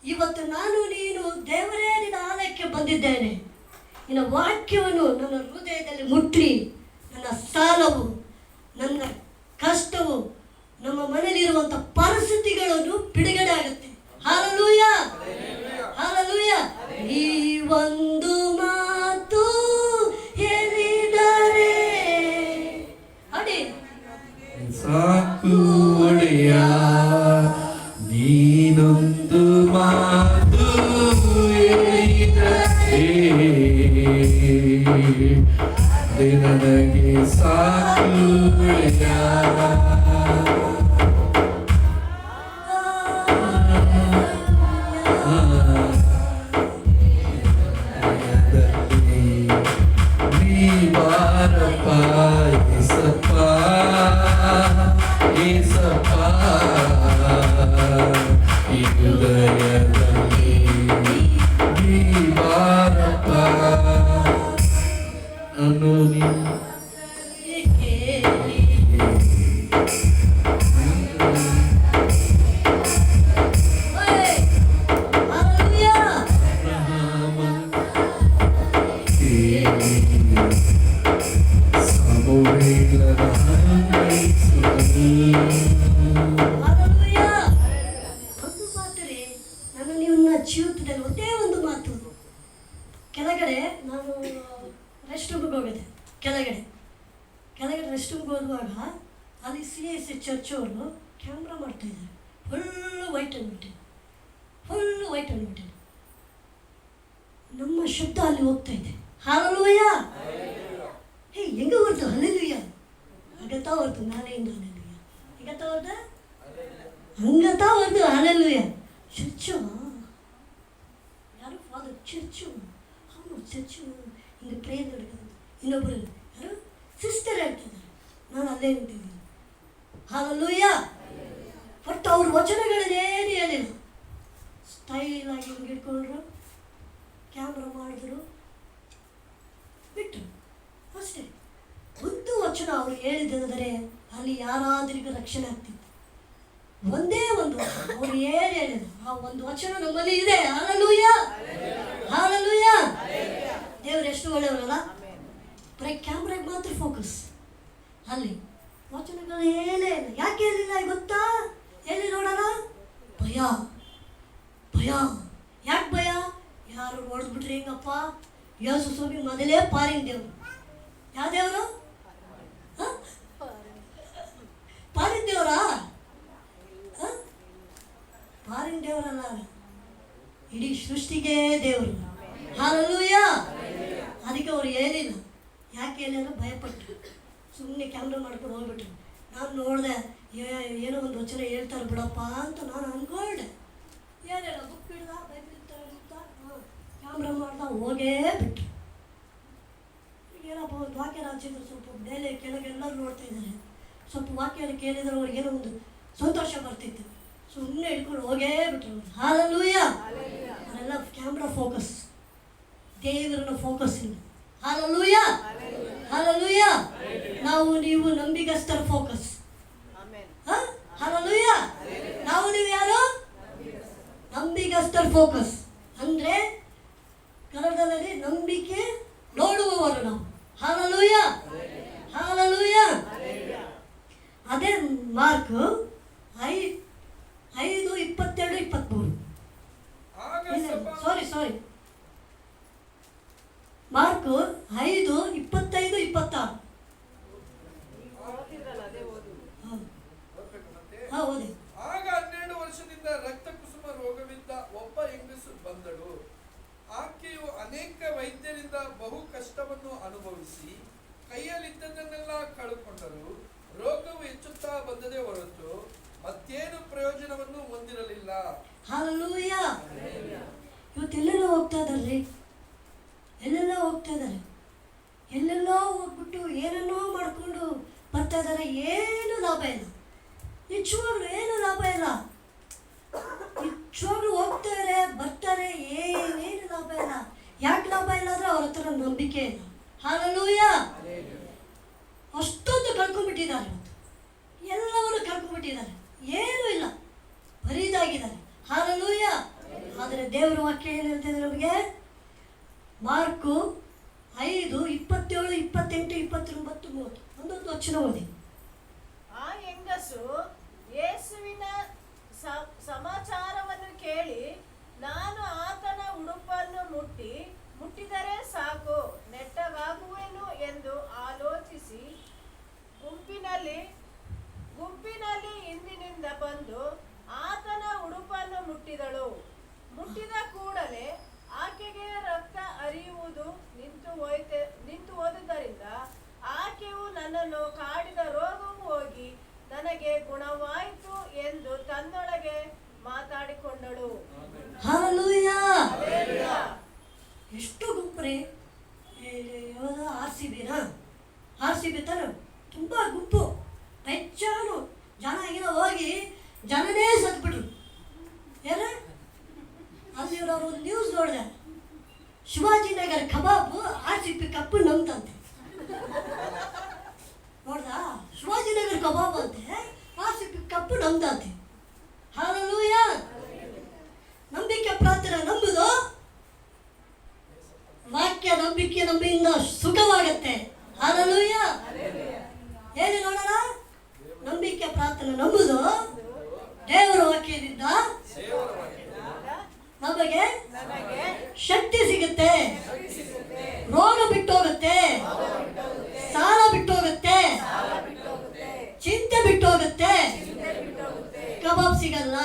ಇವತ್ತು ನಾನು ನೀನು ದೇವರೇ ನಿನ್ನ ಆಲಯಕ್ಕೆ ಬಂದಿದ್ದೇನೆ. ನಿನ್ನ ವಾಕ್ಯವನ್ನು ನನ್ನ ಹೃದಯದಲ್ಲಿ ಮುಟ್ಟಿ ನನ್ನ ಸಾಲವು, ನನ್ನ ಕಷ್ಟವು, ನಮ್ಮ ಮನೆಯಲ್ಲಿರುವಂಥ ಪರಿಸ್ಥಿತಿಗಳನ್ನು ಬಿಡುಗಡೆ ಆಗುತ್ತೆ. ಹಾಲೆಲೂಯ. ಹಾಲೆಲೂಯ. ಈ ಒಂದು ಮಾತು ಹೇಳಿದರೆ ಅಡಿ ಸಾಕು ಒಡೆಯ, ನೀನೊಂದು ಮಾತು ಹೇಳಿದರೆ ನನಗೆ ಸಾಕು ಒಡೆಯ. ನೀ ಬಾರಪ್ಪ ಏಸಪ್ಪ ಏಸಪ್ಪ ಈ ಹೃದಯದಲ್ಲಿ ನೀ ಬಾರಪ್ಪ ನಾನು ಒಂದು ಮಾತು ರೀ, ನಾನು ನಿಮ್ಮನ್ನ ಜೀವಿತದಲ್ಲಿ ಒಂದೇ ಒಂದು ಮಾತು. ಕೆಳಗಡೆ ನಾನು ರೆಸ್ಟ್ ರೂಮ್ಗೆ ಹೋಗಿದ್ದೆ. ಕೆಳಗಡೆ ರೆಸ್ಟ್ ರೂಮ್ಗೆ ಹೋಗುವಾಗ ಅಲ್ಲಿ CIC ಚರ್ಚ್ ಅವರು ಕ್ಯಾಮ್ರಾ ಮಾಡ್ತಾಯಿದ್ದಾರೆ. ಫುಲ್ಲು ವೈಟ್ ಅಂದ್ಬಿಟ್ಟು ನಮ್ಮ ಶಬ್ದ ಅಲ್ಲಿ ಹೋಗ್ತಾ ಇದೆ. ಹಾಲೆಲೂಯ. ಹೇ ಹೆಂಗೆ ಹೊರ್ತು ಹಲ್ಲೆಲೂಯ ಆಗತ್ತಾ ಹೊರ್ತು ನಾಳೆಯಿಂದ ಹಲ್ಲೆಲೂಯ ಹೀಗತ್ತಾ ಹೊರ್ತ ಹಂಗತ್ತಾ ಹೊರ್ತು ಹಲ್ಲೆಲೂಯ. ಚರ್ಚು ಯಾರು ಫಾದರ್ ಚರ್ಚು ಚರ್ಚು ಹಿಂಗೆ ಪ್ರೇಯರ್ ನಡೆಯೋದು. ಇನ್ನೊಬ್ಬರು ಯಾರು ಸಿಸ್ಟರ್ ಹೇಳ್ತಿದ್ದಾರೆ, ನಾನು ಅಲ್ಲೇ ನಿಂತಿದ್ದೀನಿ. ಹಾಲೆಲೂಯ. ಬಟ್ ಅವ್ರ ವಚನಗಳನ್ನೇನು ಹೇಳಿಲ್ಲ. ಸ್ಟೈಲಾಗಿ ಹಿಂಗೆ ಹಿಡ್ಕೊಂಡ್ರು, ಕ್ಯಾಮ್ರಾ ಮಾಡಿದ್ರು, ಬಿಟ್ಟರು ಅಷ್ಟೇ. ಒಂದು ವಚನ ಅವರು ಹೇಳಿದರೆ ಅಲ್ಲಿ ಯಾರಾದ್ರಿಗೂ ರಕ್ಷಣೆ ಆಗ್ತಿತ್ತು. ಒಂದೇ ಒಂದು ವಚನ ಅವ್ರು ಏನು ಹೇಳಿದ್ರು, ಆ ಒಂದು ವಚನ ನಮ್ಮಲ್ಲಿ ಇದೆ. Hallelujah, hallelujah. ದೇವರು ಎಷ್ಟು ಒಳ್ಳೆಯವರಲ್ಲ. ಬರೀ ಕ್ಯಾಮ್ರಾಗೆ ಮಾತ್ರ ಫೋಕಸ್, ಅಲ್ಲಿ ವಚನಗಳು ಹೇಳೇ ಇಲ್ಲ. ಯಾಕೆ ಹೇಳಿಲ್ಲ ಗೊತ್ತಾ? ಹೇಳಿ ನೋಡೋಣ. ಭಯ. ಯಾಕೆ ಭಯ? ಯಾರು ನೋಡಿದ್ಬಿಟ್ರಿ ಹಿಂಗಪ್ಪ. ಯೇಸು ಸ್ವಾಮಿ ಮೊದಲೇ ಪಾರಿನ ದೇವರು. ಯಾವ ದೇವರು? ಪಾರಿನ ದೇವರಾ? ಪಾರಿನ ದೇವರಲ್ಲ, ಇಡೀ ಸೃಷ್ಟಿಗೆ ದೇವರು. ಹಾಲೆಲೂಯ. ಅದಕ್ಕೆ ಅವ್ರು ಹೇಳಿಲ್ಲ. ಯಾಕೆ ಹೇಳಿಲ್ಲ? ಭಯಪಟ್ಟರು. ಸುಮ್ಮನೆ ಕ್ಯಾಮ್ರಾ ಮಾಡ್ಕೊಂಡು ಹೋಗ್ಬಿಟ್ರು. ನಾನು ನೋಡಿದೆ, ಏನೋ ಒಂದು ವಚನ ಹೇಳ್ತಾರೆ ಬಿಡಪ್ಪ ಅಂತ ನಾನು ಅಂದ್ಕೊಂಡೆ. ಏನಿಲ್ಲ, ಬುಕ್ ಹಿಡ್ದ, ಬೈಬಲ್ ಕ್ಯಾಮ್ರಾ ಮಾಡ್ದ, ಹೋಗೇ ಬಿಟ್ರು. ಏನಪ್ಪ ಒಂದು ವಾಕ್ಯ ರಾಜ್ಯದಲ್ಲಿ ಸ್ವಲ್ಪ ಮೇಲೆ ಕೆಳಗೆ ಎಲ್ಲರೂ ನೋಡ್ತಾ ಇದ್ದಾರೆ. ಸ್ವಲ್ಪ ವಾಕ್ಯ ಕೇಳಿದ್ರೆ ಅವ್ರಿಗೆ ಏನೋ ಒಂದು ಸಂತೋಷ ಬರ್ತಿತ್ತು. ಸುಮ್ಮನೆ ಹಿಡ್ಕೊಂಡು ಹೋಗೇ ಬಿಟ್ರು. ಹಾಲೆಲೂಯ. ಅವರೆಲ್ಲ ಕ್ಯಾಮ್ರಾ ಫೋಕಸ್, ದೇವರನ್ನ ಫೋಕಸ್ ಇಲ್ಲ. Hallelujah, hallelujah. ನಾವು ನೀವು ನಂಬಿಗಸ್ತರ ಫೋಕಸ್. ಹಾಲೆಲೂಯ. ನಾವು ನೀವು ಯಾರು? ನಂಬಿಗಸ್ತರ ಫೋಕಸ್ ಅಂದರೆ ಕನ್ನಡದಲ್ಲಿ ನಂಬಿಕೆ ನೋಡುವವರು ನಾವು. Hallelujah, hallelujah. ಅದೇ ಮಾರ್ಕ್ 5:22-23. ಸಾರಿ ಮಾರ್ಕ್ 5:25-26. ಓದಿ. ಆಗ 12 ವರ್ಷದಿಂದ ರಕ್ತ ಕುಸುಮ ರೋಗವಿದ್ದ ಒಬ್ಬ ಹೆಂಗಸು ಬಂದಳು. ಆಕೆಯು ಅನೇಕ ವೈದ್ಯರಿಂದ ಬಹು ಕಷ್ಟವನ್ನು ಅನುಭವಿಸಿ ಕೈಯಲ್ಲಿದ್ದದನ್ನೆಲ್ಲ ಕಳೆದುಕೊಂಡರು. ರೋಗವು ಹೆಚ್ಚುತ್ತಾ ಬಂದದೇ ಹೊರತು ಮತ್ತೇನು ಪ್ರಯೋಜನವನ್ನು ಹೊಂದಿರಲಿಲ್ಲ. ಹಾಲೆಲೂಯ. ಇವತ್ತೆಲ್ಲೆಲ್ಲ ಹೋಗ್ತಾ ಇದ್ದಾರೆ, ಎಲ್ಲೆಲ್ಲ ಹೋಗ್ತಾ ಇದ್ದಾರೆ, ಎಲ್ಲೆಲ್ಲೋ ಹೋಗ್ಬಿಟ್ಟು ಏನನ್ನೋ ಮಾಡಿಕೊಂಡು ಬರ್ತಾ ಇದ್ದಾರೆ. ಏನು ಲಾಭ ಇಲ್ಲ, ನಿಜವಾಗ್ಲೂ ಏನು ಲಾಭ ಇಲ್ಲ. ನಿಜವಾಗ್ಲೂ ಹೋಗ್ತಾರೆ ಬರ್ತಾರೆ, ಏನೇನು ಲಾಭ ಇಲ್ಲ. ಯಾಕೆ ಲಾಭ ಇಲ್ಲ ಅಂದರೆ ಅವ್ರ ಹತ್ರ ನಂಬಿಕೆ ಇಲ್ಲ. ಹಾಲೆಲೂಯ. ಅಷ್ಟೊಂದು ಕಳ್ಕೊಂಡ್ಬಿಟ್ಟಿದ್ದಾರೆ. ಇವತ್ತು ಎಲ್ಲವರು ಕಳ್ಕೊಂಡ್ಬಿಟ್ಟಿದ್ದಾರೆ, ಏನೂ ಇಲ್ಲ, ಬರೀದಾಗಿದ್ದಾರೆ. ಹಾಲೆಲೂಯ. ಆದರೆ ದೇವರ ವಾಕ್ಯ ಏನು ಹೇಳ್ತಿದೆ ನಮಗೆ? ಮಾರ್ಕು 5:27-28-29 ಒಂದೊಂದು ವಚನ ಓದಿ. ಆ ಹೆಂಗಸು ಯೇಸುವಿನ ಸಮಾಚಾರವನ್ನು ಕೇಳಿ, ನಾನು ಆತನ ಉಡುಪನ್ನು ಮುಟ್ಟಿದರೆ ಸಾಕು, ನೆಟ್ಟಗಾಗುವೆನು ಎಂದು ಆಲೋಚಿಸಿ ಗುಂಪಿನಲ್ಲಿ ಹಿಂದಿನಿಂದ ಬಂದು ಆತನ ಉಡುಪನ್ನು ಮುಟ್ಟಿದಳು. ಮುಟ್ಟಿದ ಕೂಡಲೇ ಆಕೆಗೆ ರಕ್ತ ಹರಿಯುವುದು ನಿಂತು ಹೋದುದರಿಂದ ಆಕೆಯು ನನ್ನನ್ನು ಕಾಡಿದ ರೋಗವು ಹೋಗಿ ನನಗೆ ಗುಣವಾಯಿತು ಎಂದು ತನ್ನೊಳಗೆ ಮಾತಾಡಿಕೊಂಡಳು. ಹಲ್ಲೆಲೂಯಾ. ಹಲ್ಲೆಲೂಯಾ. ಎಷ್ಟು ಗುಂಪ್ರಿ RCB ತರ ತುಂಬ ಗುಂಪು ಹೆಚ್ಚಾನು ಜನ ಈಗ ಹೋಗಿ ಜನನೇ ಸತ್ಬಿಟ್ರು. ಏನ ಅಲ್ಲಿ ಅವ್ರು ಒಂದು ನ್ಯೂಸ್ ನೋಡಿದೆ, ಶಿವಾಜಿನಗರ ಕಬಾಬ್ RCB ಕಪ್ಪು ನಮ್ದಂತೆ. ನೋಡ್ದ, ಶಿವಾಜಿನಗರ ಕಬಾಬ್ ಅಂತೆ RCB ಕಪ್ಪು ನಮ್ದಂತೆ. ಹಲ್ಲೆಲೂಯಾ. ನಂಬಿಕೆ ಪ್ರಾರ್ಥನೆ ನಂಬುದು, ವಾಕ್ಯ ನಂಬಿಕೆ ನಂಬಿಯಿಂದ ಸುಖವಾಗತ್ತೆ. ಹಲ್ಲೆಲೂಯಾ. ಹೇಳಿ ನೋಡೋಣ. ನಂಬಿಕೆ ಪ್ರಾರ್ಥನೆ ನಂಬುದು, ದೇವರ ವಾಕ್ಯದಿಂದ ನಮಗೆ ಶಕ್ತಿ ಸಿಗುತ್ತೆ, ರೋಗ ಬಿಟ್ಟೋಗುತ್ತೆ, ಸಾಲ ಬಿಟ್ಟೋಗುತ್ತೆ, ಚಿಂತೆ ಬಿಟ್ಟೋಗುತ್ತೆ, ಕಬಾಬ್ ಸಿಗಲ್ಲ.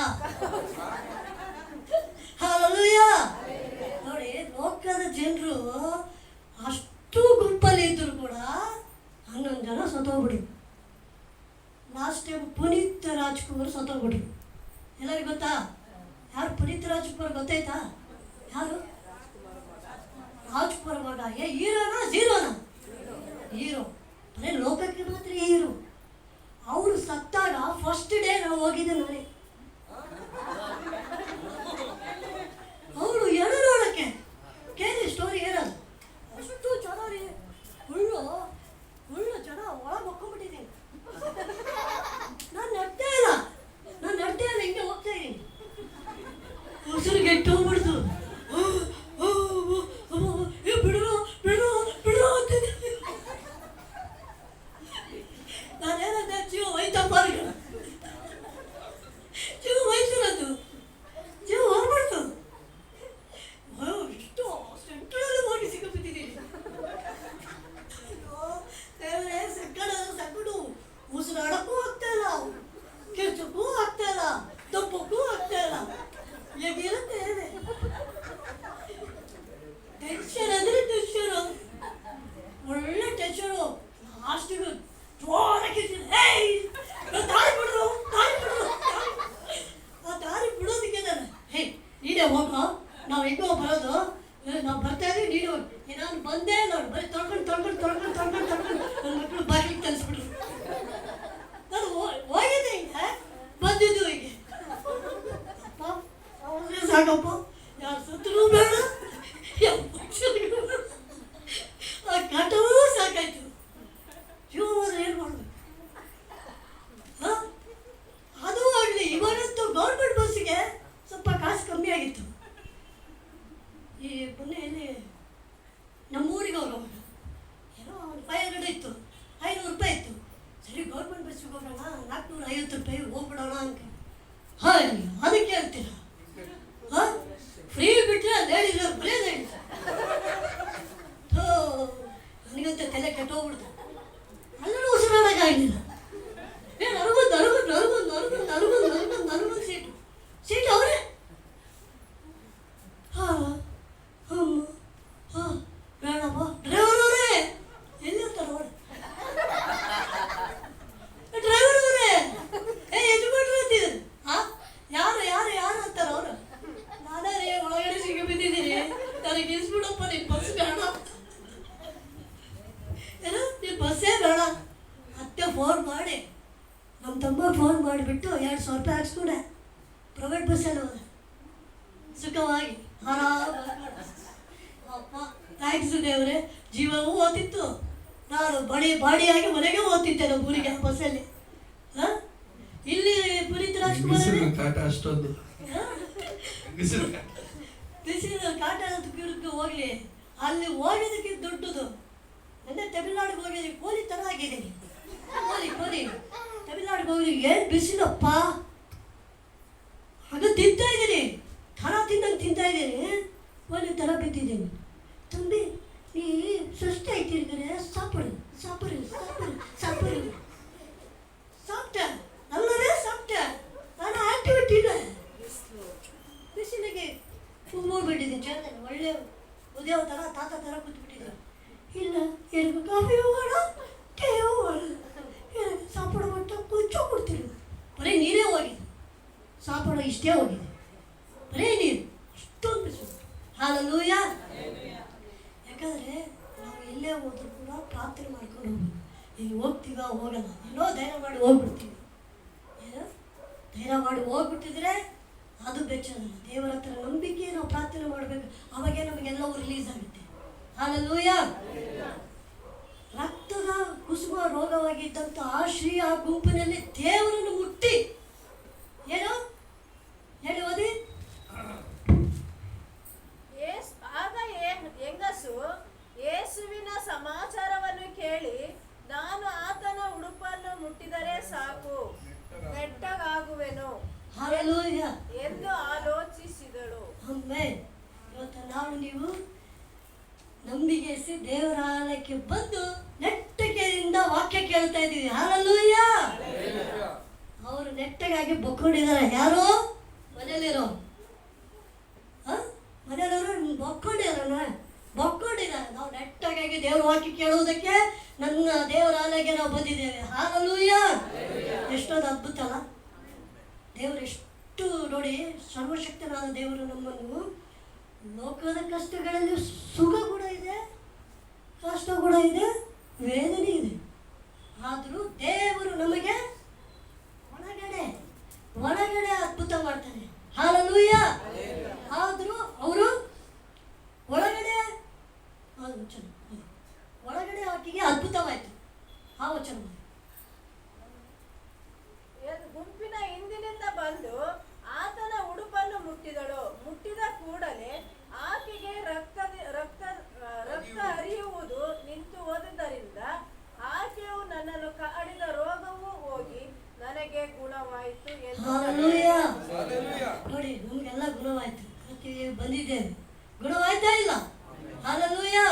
ಹಲ್ಲೆಲೂಯಾ. ನೋಡಿ, ಲೋಕದ ಜನರು ಅಷ್ಟು ಗುಂಪಲ್ಲಿ ಇದ್ರು ಕೂಡ 11 ಜನ ಸತ್ತೋಗ್ಬಿಡಿ. ಲಾಸ್ಟ್ ಟೈಮ್ ಪುನೀತ್ ರಾಜ್ಕುಮಾರ್ ಸತ್ತೋಗ್ಬಿಟ್ರು. ಎಲ್ಲರಿಗೂ ಗೊತ್ತಾ? ಯಾರು ಪುನೀತ್ ರಾಜ್ಕುಮಾರ್ ಗೊತ್ತಾಯ್ತಾ? ಯಾರು? ರಾಜ್ಕುಮಾರ್ ಮಗ. ಹೀರೋನಾ ಝೀರೋನಾ? ಹೀರೋ. ಬರೀ ಲೋಕಕ್ಕೆ ಮಾತ್ರ ಹೀರೋ. ಅವರು ಸತ್ತಾಗ ಫಸ್ಟ್ ಡೇ ನಾವು ಹೋಗಿದ್ದೆ ನಾನೇ. ಅವಳು ಎಣ್ಣೆ ನೋಡೋಕ್ಕೆ ಕೇಳಿ ಸ್ಟೋರಿ ಹೇಳೋದು. ಅಷ್ಟು ಚೆನ್ನಾಗಿ ಹುಳ್ಳು ಜನ ಒಳಗೆ ಹೊಕ್ಕೊಂಡ್ಬಿಟ್ಟಿದ್ದೀನಿ. ನಾನು ನಡ್ತೇ ಇಲ್ಲ ಹಿಂಗೆ ಹೋಗ್ತಾ ಇದ್ದೀನಿ. ಉಸಿರಿಗೆ ಹೋಗ್ಬಿಡ್ತು. ಬಿಡು ಅಂತಿದ್ದೆ. ನಾನೇನಂದೆ, ಜೀವ ಹೋಯ್ತಪ್ಪ, ಜೀವ ಹೋಯ್ತಿರೋದು, ಜೀವ ಹೋಗ್ಬಿಡ್ತು. ಇಷ್ಟು ಸೆಂಟ್ರಲ್ಲಿ ಹೋಗಿ ಸಿಕ್ಕಿಬಿಟ್ಟಿದ್ದೀನಿ. ದೇವರೇ, ಸೆಕ್ಕಡು ಉಸಿರಾಡಕ್ಕೂ ಆಗ್ತಾ ಇಲ್ಲ, ಕೆಚ್ಚಕ್ಕೂ ಆಗ್ತಾ ಇಲ್ಲ, ದಪ್ಪಕ್ಕೂ ಆಗ್ತಾ ಇಲ್ಲ. ಹೇಗಿರುತ್ತೆ ಟೆನ್ಷನ್ ಅಂದರೆ ಟೆನ್ಷನು, ಒಳ್ಳೆ ಟೆನ್ಷನು. ಲಾಸ್ಟಿಗೆ ಜೋರಾಗಿ ದಾರಿ ಬಿಡ್ರು. ಆ ದಾರಿ ಬಿಡೋದಕ್ಕೆ ನಾನು ನೀನೇ ಹೋಗೋ, ನಾವು ಹೆಂಗೋ ಬರೋದು, ನಾವು ಬರ್ತಾ ಇದ್ದೀವಿ, ನೀನು ನಾನು ಬಂದೇ ನೋಡಿ ಬರೀ ತೊಳ್ಕೊಂಡು ನನ್ನ ಮಕ್ಕಳು ಬಾಗಿಲಿಗೆ ತರಿಸ್ಬಿಟ್ರು. ನಾನು ಹೋಗಿದ್ದೆ, ಹಿಂಗೆ ಬಂದಿದ್ದು ಹೀಗೆ. ಅಪ್ಪ ಅವ್ರಿಗೆ ಸಾಕಪ್ಪ, ಯಾರು ಸತ್ತರೂ ಬೇಡ, ಯಾವ ಪಕ್ಷಿಗೂ ಬೇಡ. ಆ ಕಾಟವೂ ಸಾಕಾಯ್ತು. ಜೀವ ಹೋದ್ರೆ ಏನು ಮಾಡೋದು? ಅದು ಆಗಲಿ. ಇವಾಗಂತೂ ಗೌರ್ಮೆಂಟ್ ಬಸ್ಸಿಗೆ ಸ್ವಲ್ಪ ಕಾಸು ಕಮ್ಮಿ ಆಗಿತ್ತು. ಈ ಪುಣೆಯಲ್ಲಿ ನಮ್ಮೂರಿಗೆ ಹೋಗೋಣ, ಏನೋ 500 ಇತ್ತು, 500 ರೂಪಾಯಿ ಇತ್ತು. ಸರಿ, ಗೌರ್ಮೆಂಟ್ ಬಸ್ಸಿಗೆ ಹೋಗೋಣ, 450 ರೂಪಾಯಿ ಹೋಗ್ಬಿಡೋಣ ಅಂತ. ಅದಕ್ಕೆ ಹೇಳ್ತೀರ? ಫ್ರೀ ಬಿಟ್ಟರೆ ಲೇಡೀಸ್ ಬರೀ ಲೇಡೀಸ್. ನನಗಂತ ತಲೆ ಕೆಟ್ಟೋಗ್ಬಿಡ್ತು. ಅಲ್ಲೂ ಉಸಿರಾಡೋಕ್ಕಾಗಲಿಲ್ಲ. ನನಗೊಂದು ಸೀಟ್ ಅವರೇ. ಬೇಡಪ್ಪ, ಡ್ರೈವರ್ ಅವರೇ ಎಲ್ಲಿರ್ತಾರೆ ನೋಡಿ. ಡ್ರೈವರ್ ಅವರೇ, ಯಜಮಾನ್ರು ಅಂತಿದ್ರು. ಯಾರು ಅಂತಾರೆ ಅವರು. ನಾನೇ ಒಳಗಡೆ ಸಿಗಿ ಬಿದ್ದಿದ್ದೀನಿ, ನನಗೆ ಇಳಿಸ್ಬಿಡಪ್ಪ, ನಿನ್ನ ಬಸ್ ಬೇಡ, ಏನೋ ನಿನ್ನ ಬಸ್ಸೇ ಬೇಡ. ಅತ್ತೆ ಫೋನ್ ಮಾಡಿ, ನಮ್ಮ ತಮ್ಮ ಫೋನ್ ಮಾಡಿಬಿಟ್ಟು 2,000 ರೂಪಾಯಿ ಹಾಕ್ಸ್ಕೊಂಡೆ. ಪ್ರೈವೇಟ್ ಬಸ್ಸಲ್ಲಿ ಹೋದೆ, ಸುಖವಾಗಿ ಆರಾಮಾಗಿ. ಅಪ್ಪ ಥ್ಯಾಂಕ್ಸ್ ದೇವರೇ. ಜೀವವೂ ಓದ್ತಿತ್ತು, ನಾನು ಬಾಡಿಯಾಗಿ ಮನೆಗೆ ಓದ್ತಿದ್ದೆ ನಮ್ಮ ಊರಿಗೆ ಬಸ್ಸಲ್ಲಿ. ಇಲ್ಲಿ ಪುನೀತ್ ರಾಜ್ಕುಮಾರ್ ಕಾಟ ಅಷ್ಟೊಂದು ಬಿಸಿಲು ಕಾಟ ಹೋಗ್ಲಿ, ಅಲ್ಲಿ ಹೋಗಿದ್ದಕ್ಕೆ ದುಡ್ಡುದು. ಅಂದರೆ ತಮಿಳ್ನಾಡಿಗೆ ಹೋಗಿದ್ದೀನಿ, ಕೋಲಿ ಥರ ಆಗಿದ್ದೀನಿ. ಕೋಲಿ ತಮಿಳ್ನಾಡಿಗೆ ಹೋಗಿದ್ದೀನಿ. ಏನು ಬಿಸಿಲಪ್ಪ, ಅದು ತಿಂತಾ ಇದ್ದೀನಿ, ಖಾರ ತಿಂತಾ ಇದ್ದೀನಿ, ಕೋಲಿ ಥರ ಬಿದ್ದಿದ್ದೀನಿ. ತಂಬಿ, ನೀ ಸುಸ್ತು ಆಯ್ತಿರ್ತಾರೆ, ಸಾಪಡು ನಲ್ಲದೇ ಸಾಪ್ಟ. ನಾನು ಆಕ್ಟಿವಿಟಿ ಇಲ್ಲ, ಬಿಸಿಲಿಗೆ ಕೂಗ್ಬಿಟ್ಟಿದ್ದೀನಿ. ಚಂದ ಒಳ್ಳೆ ಉದ್ಯೋಗ ಥರ ತಾತ ಥರ ಕೂತ್ಬಿಟ್ಟಿದ್ದೀನಿ. ಇಲ್ಲ, ಕಾಫಿ ಹೋಗೋಣ, ಟೀ ಹೋಗೋಣ, ಸಾಪಡ ಮಟ್ಟ ಕುಚ್ಚು ಇಷ್ಟೇ ಹೋಗಿದೆ, ಬರೀ ನೀರು ಅಷ್ಟೊಂದು ಬಿಸಿಲು. ಹಲ್ಲೆಲೂಯಾ. ಯಾಕಂದರೆ ನಾವು ಎಲ್ಲೇ ಹೋದ್ರೂ ಕೂಡ ಪ್ರಾರ್ಥನೆ ಮಾಡ್ಕೊಂಡು ಹೋಗ್ಬೇಕು. ಈಗ ಹೋಗ್ತೀವ ಹೋಗಲ್ಲ, ಏನೋ ಧೈರ್ಯ ಮಾಡಿ ಹೋಗ್ಬಿಡ್ತೀವಿ. ಏನೋ ಧೈರ್ಯ ಮಾಡಿ ಹೋಗ್ಬಿಟ್ಟಿದ್ರೆ ಅದು ಬೆಚ್ಚದಲ್ಲ. ದೇವರ ಹತ್ರ ನಂಬಿಕೆ ನಾವು ಪ್ರಾರ್ಥನೆ ಮಾಡಬೇಕು, ಅವಾಗೇ ನಮಗೆಲ್ಲವೂ ರಿಲೀಸ್ ಆಗುತ್ತೆ. ಹಲ್ಲೆಲೂಯಾ. ರಕ್ತದ ಕುಸುಮ ರೋಗವಾಗಿದ್ದಂಥ ಆ ಶ್ರೀ ಆ ಗುಂಪಿನಲ್ಲಿ ದೇವರನ್ನು ಮುಟ್ಟಿ ಏನು ಹೇಳಿ ಓದಿ. ಆಗ ಹೆಂಗಸು ಯೇಸುವಿನ ಸಮಾಚಾರವನ್ನು ಕೇಳಿ, ನಾನು ಆತನ ಉಡುಪನ್ನು ಮುಟ್ಟಿದರೆ ಸಾಕು, ನೆಟ್ಟಗಾಗುವೆನು ಹಲ್ಲೆಲೂಯಾ ಎಂದು ಆಲೋಚಿಸಿದಳು. ಒಮ್ಮೆ ಇವತ್ತು ನಾವು ನೀವು ನಂಬಿಕೆಸಿ ದೇವರ ಆಲಯಕ್ಕೆ ಬಂದು ನೆಟ್ಟಗೆಯಿಂದ ವಾಕ್ಯ ಕೇಳ್ತಾ ಇದ್ದೀವಿ. ಹಲ್ಲೆಲೂಯಾ. ಅವರು ನೆಟ್ಟಗಾಗಿ ಬೊಕ್ಕೊಂಡಿದ್ದಾರೆ. ಯಾರು? ಮನೇಲಿರೋ ಮನೆಯವರು ಬೊಕ್ಕೊಂಡಿದ್ದಾರೆ. ನಾವು ನೆಟ್ಟಗಾಗಿ ದೇವರ ವಾಕ್ಯ ಕೇಳುವುದಕ್ಕೆ ನನ್ನ ದೇವರ ಆಲಯಕ್ಕೆ ನಾವು ಬಂದಿದ್ದೇವೆ. ಹಲ್ಲೆಲೂಯಾ. ಎಷ್ಟೊಂದು ಅದ್ಭುತ ಅಲ್ಲ ದೇವರು. ಎಷ್ಟು ನೋಡಿ, ಸರ್ವಶಕ್ತನಾದ ದೇವರು ನಮ್ಮನ್ನು ಲೋಕದ ಕಷ್ಟಗಳಲ್ಲಿ ಸುಖ ಕೂಡ ಇದೆ, ಕಷ್ಟ ಕೂಡ ಇದೆ, ವೇದನೆ ಇದೆ. ಆದರೂ ದೇವರು ನಮಗೆ ಒಳಗಡೆ ಅದ್ಭುತ ಮಾಡ್ತಾನೆ. ಹಲ್ಲೆಲೂಯಾ. ಆದರೂ ಅವರು ಒಳಗಡೆ ಆಕೆಗೆ ಅದ್ಭುತವಾಯಿತು. ಆ ವಚನ ಗುಂಪಿನ ಹಿಂದಿನಿಂದ ಬಂದು ಆತನ ಉಡುಪನ್ನು ಮುಟ್ಟಿದಳು. ಮುಟ್ಟಿದ ಕೂಡಲೇ ಆಕೆಗೆ ರಕ್ತ ಹರಿಯುವುದು ನಿಂತು ಹೋದುದರಿಂದ ಆಕೆಯು ನನ್ನನ್ನು ಕಾಡಿದ ರೋಗವು ಹೋಗಿ ನನಗೆ ಗುಣವಾಯಿತು ಎಂದು. ನೋಡಿ, ನಮಗೆಲ್ಲ ಗುಣವಾಯ್ತು, ಬಂದಿದ್ದೇವೆ. ಗುಣವಾಯ್ತಾ ಇಲ್ಲ? ಹಲ್ಲೆಲೂಯಾ.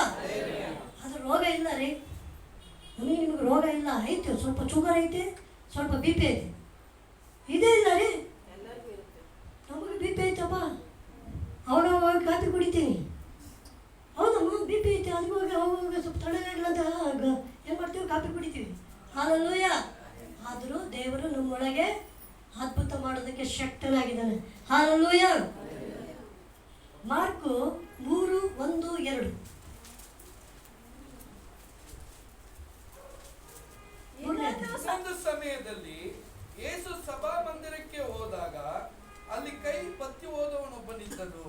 ಅದು ರೋಗ ಇಲ್ಲ ರೀ, ನಿಮಗೆ ರೋಗ ಇಲ್ಲ. ಐತೆ, ಸ್ವಲ್ಪ ಶುಗರ್ ಐತೆ, ಸ್ವಲ್ಪ ಬಿ ಪಿ ಐತೆ, ಇದೇ ಇಲ್ಲ ರೀ. ನಮಗೆ ಬಿ ಪಿ ಐತಪ್ಪ, ಅವಾಗ ಕಾಫಿ ಕುಡಿತೀನಿ. ಹೌದಮ್ಮ, ಬಿ ಪಿ ಐತೆ, ಅದಕ್ಕೆ ಅವಾಗ ಸ್ವಲ್ಪ ತಣ್ಣಗಾಗಲ್ಲ ಅಂತ ಏನು ಮಾಡ್ತೀವಿ, ಕಾಫಿ ಕುಡಿತೀವಿ. ಹಲ್ಲೆಲೂಯಾ. ಆದರೂ ದೇವರು ನಮ್ಮೊಳಗೆ ಅದ್ಭುತ ಮಾಡೋದಕ್ಕೆ ಶಕ್ತನಾಗಿದ್ದಾನೆ. ಹಲ್ಲೆಲೂಯಾ. ಮಾರ್ಕು 3:1-2. ಇನ್ನೊಂದು ಸಮಯದಲ್ಲಿ ಯೇಸು ಸಭಾ ಮಂದಿರಕ್ಕೆ ಹೋದಾಗ ಅಲ್ಲಿ ಕೈ ಬತ್ತಿ ಹೋದವನೊಬ್ಬನಿದ್ದನು.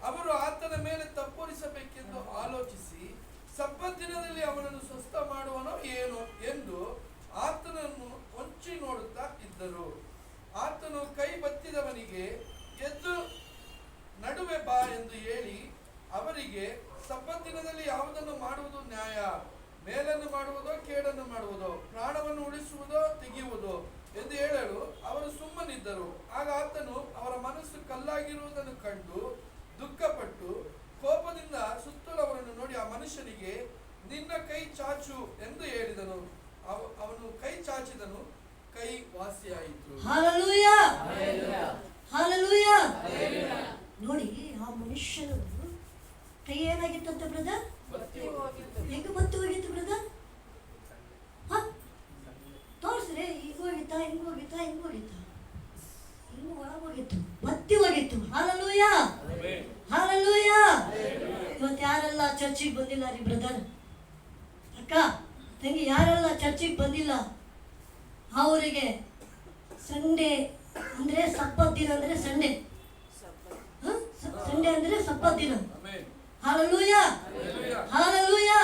ಅವರು ಆತನ ಮೇಲೆ ತಪ್ಪೊರಿಸಬೇಕೆಂದು ಆಲೋಚಿಸಿ ಸಬ್ಬತ್ ದಿನದಲ್ಲಿ ಅವನನ್ನು ಸ್ವಸ್ಥ ಮಾಡುವನೋ ಏನೋ ಎಂದು ಆತನನ್ನು ಹೊಂಚಿ ನೋಡುತ್ತಾ ಇದ್ದರು. ಆತನು ಕೈ ಬತ್ತಿದವನಿಗೆ, ಎದ್ದು ನಡುವೆ ಬಾ ಎಂದು ಹೇಳಿ ಅವರಿಗೆ, ಸಬ್ಬತ್ ದಿನದಲ್ಲಿ ಯಾವುದನ್ನು ಮಾಡುವುದು ನ್ಯಾಯ? ಮೇಲನ್ನು ಮಾಡುವುದೋ ಕೇಡನ್ನು ಮಾಡುವುದೋ? ಪ್ರಾಣವನ್ನು ಉಳಿಸುವುದೋ ತೆಗೆಯುವುದೋ ಎಂದು ಹೇಳಲು ಅವರು ಸುಮ್ಮನಿದ್ದರು. ಆಗ ಆತನು ಅವರ ಮನಸ್ಸು ಕಲ್ಲಾಗಿರುವುದನ್ನು ಕಂಡು ದುಃಖಪಟ್ಟು ಕೋಪದಿಂದ ಸುತ್ತಲೂ ಅವರನ್ನು ನೋಡಿ ಆ ಮನುಷ್ಯನಿಗೆ, ನಿನ್ನ ಕೈ ಚಾಚು ಎಂದು ಹೇಳಿದನು. ಅವನು ಕೈ ಚಾಚಿದನು, ಕೈ ವಾಸಿಯಾಯಿತು. ಹಲ್ಲೆಲೂಯಾ. ಹಲ್ಲೆಲೂಯಾ. ನೋಡಿ, ಆ ಮನುಷ್ಯನ ಕೈ ಏನಾಗಿತ್ತಂತ ಬ್ರದರ್? ಹೆಂಗ ಬತ್ತಿ ಹೋಗಿತ್ತು ಬ್ರದರ್? ತೋರಿಸ್ರಿ. ಈಗ ಹೋಗಿತ್ತಾ, ಹಿಂಗೆ ಹೋಗಿತ್ತಾ, ಹಿಂಗೆ ಹೋಗಿತ್ತಾ, ಹಿಂಗೆ ಒಳಗೋಗಿತ್ತು, ಬತ್ತಿ ಹೋಗಿತ್ತು. ಹಲ್ಲೆಲೂಯಾ. ಹಲ್ಲೆಲೂಯಾ. ಇವತ್ತು ಯಾರೆಲ್ಲ ಚರ್ಚಿಗೆ ಬಂದಿಲ್ಲ ರೀ ಬ್ರದರ್, ಅಕ್ಕ ತಂಗಿ, ಯಾರೆಲ್ಲ ಚರ್ಚಿಗೆ ಬಂದಿಲ್ಲ ಅವರಿಗೆ ಸಂಡೇ ಅಂದರೆ ಸಬ್ಬತ್ ದಿನ ಅಂದರೆ ಸಂಡೇ, ಸಂಡೇ ಅಂದರೆ ಸಬ್ಬತ್ ದಿನ. ಹಲ್ಲೆಲೂಯಾ. ಹಲ್ಲೆಲೂಯಾ.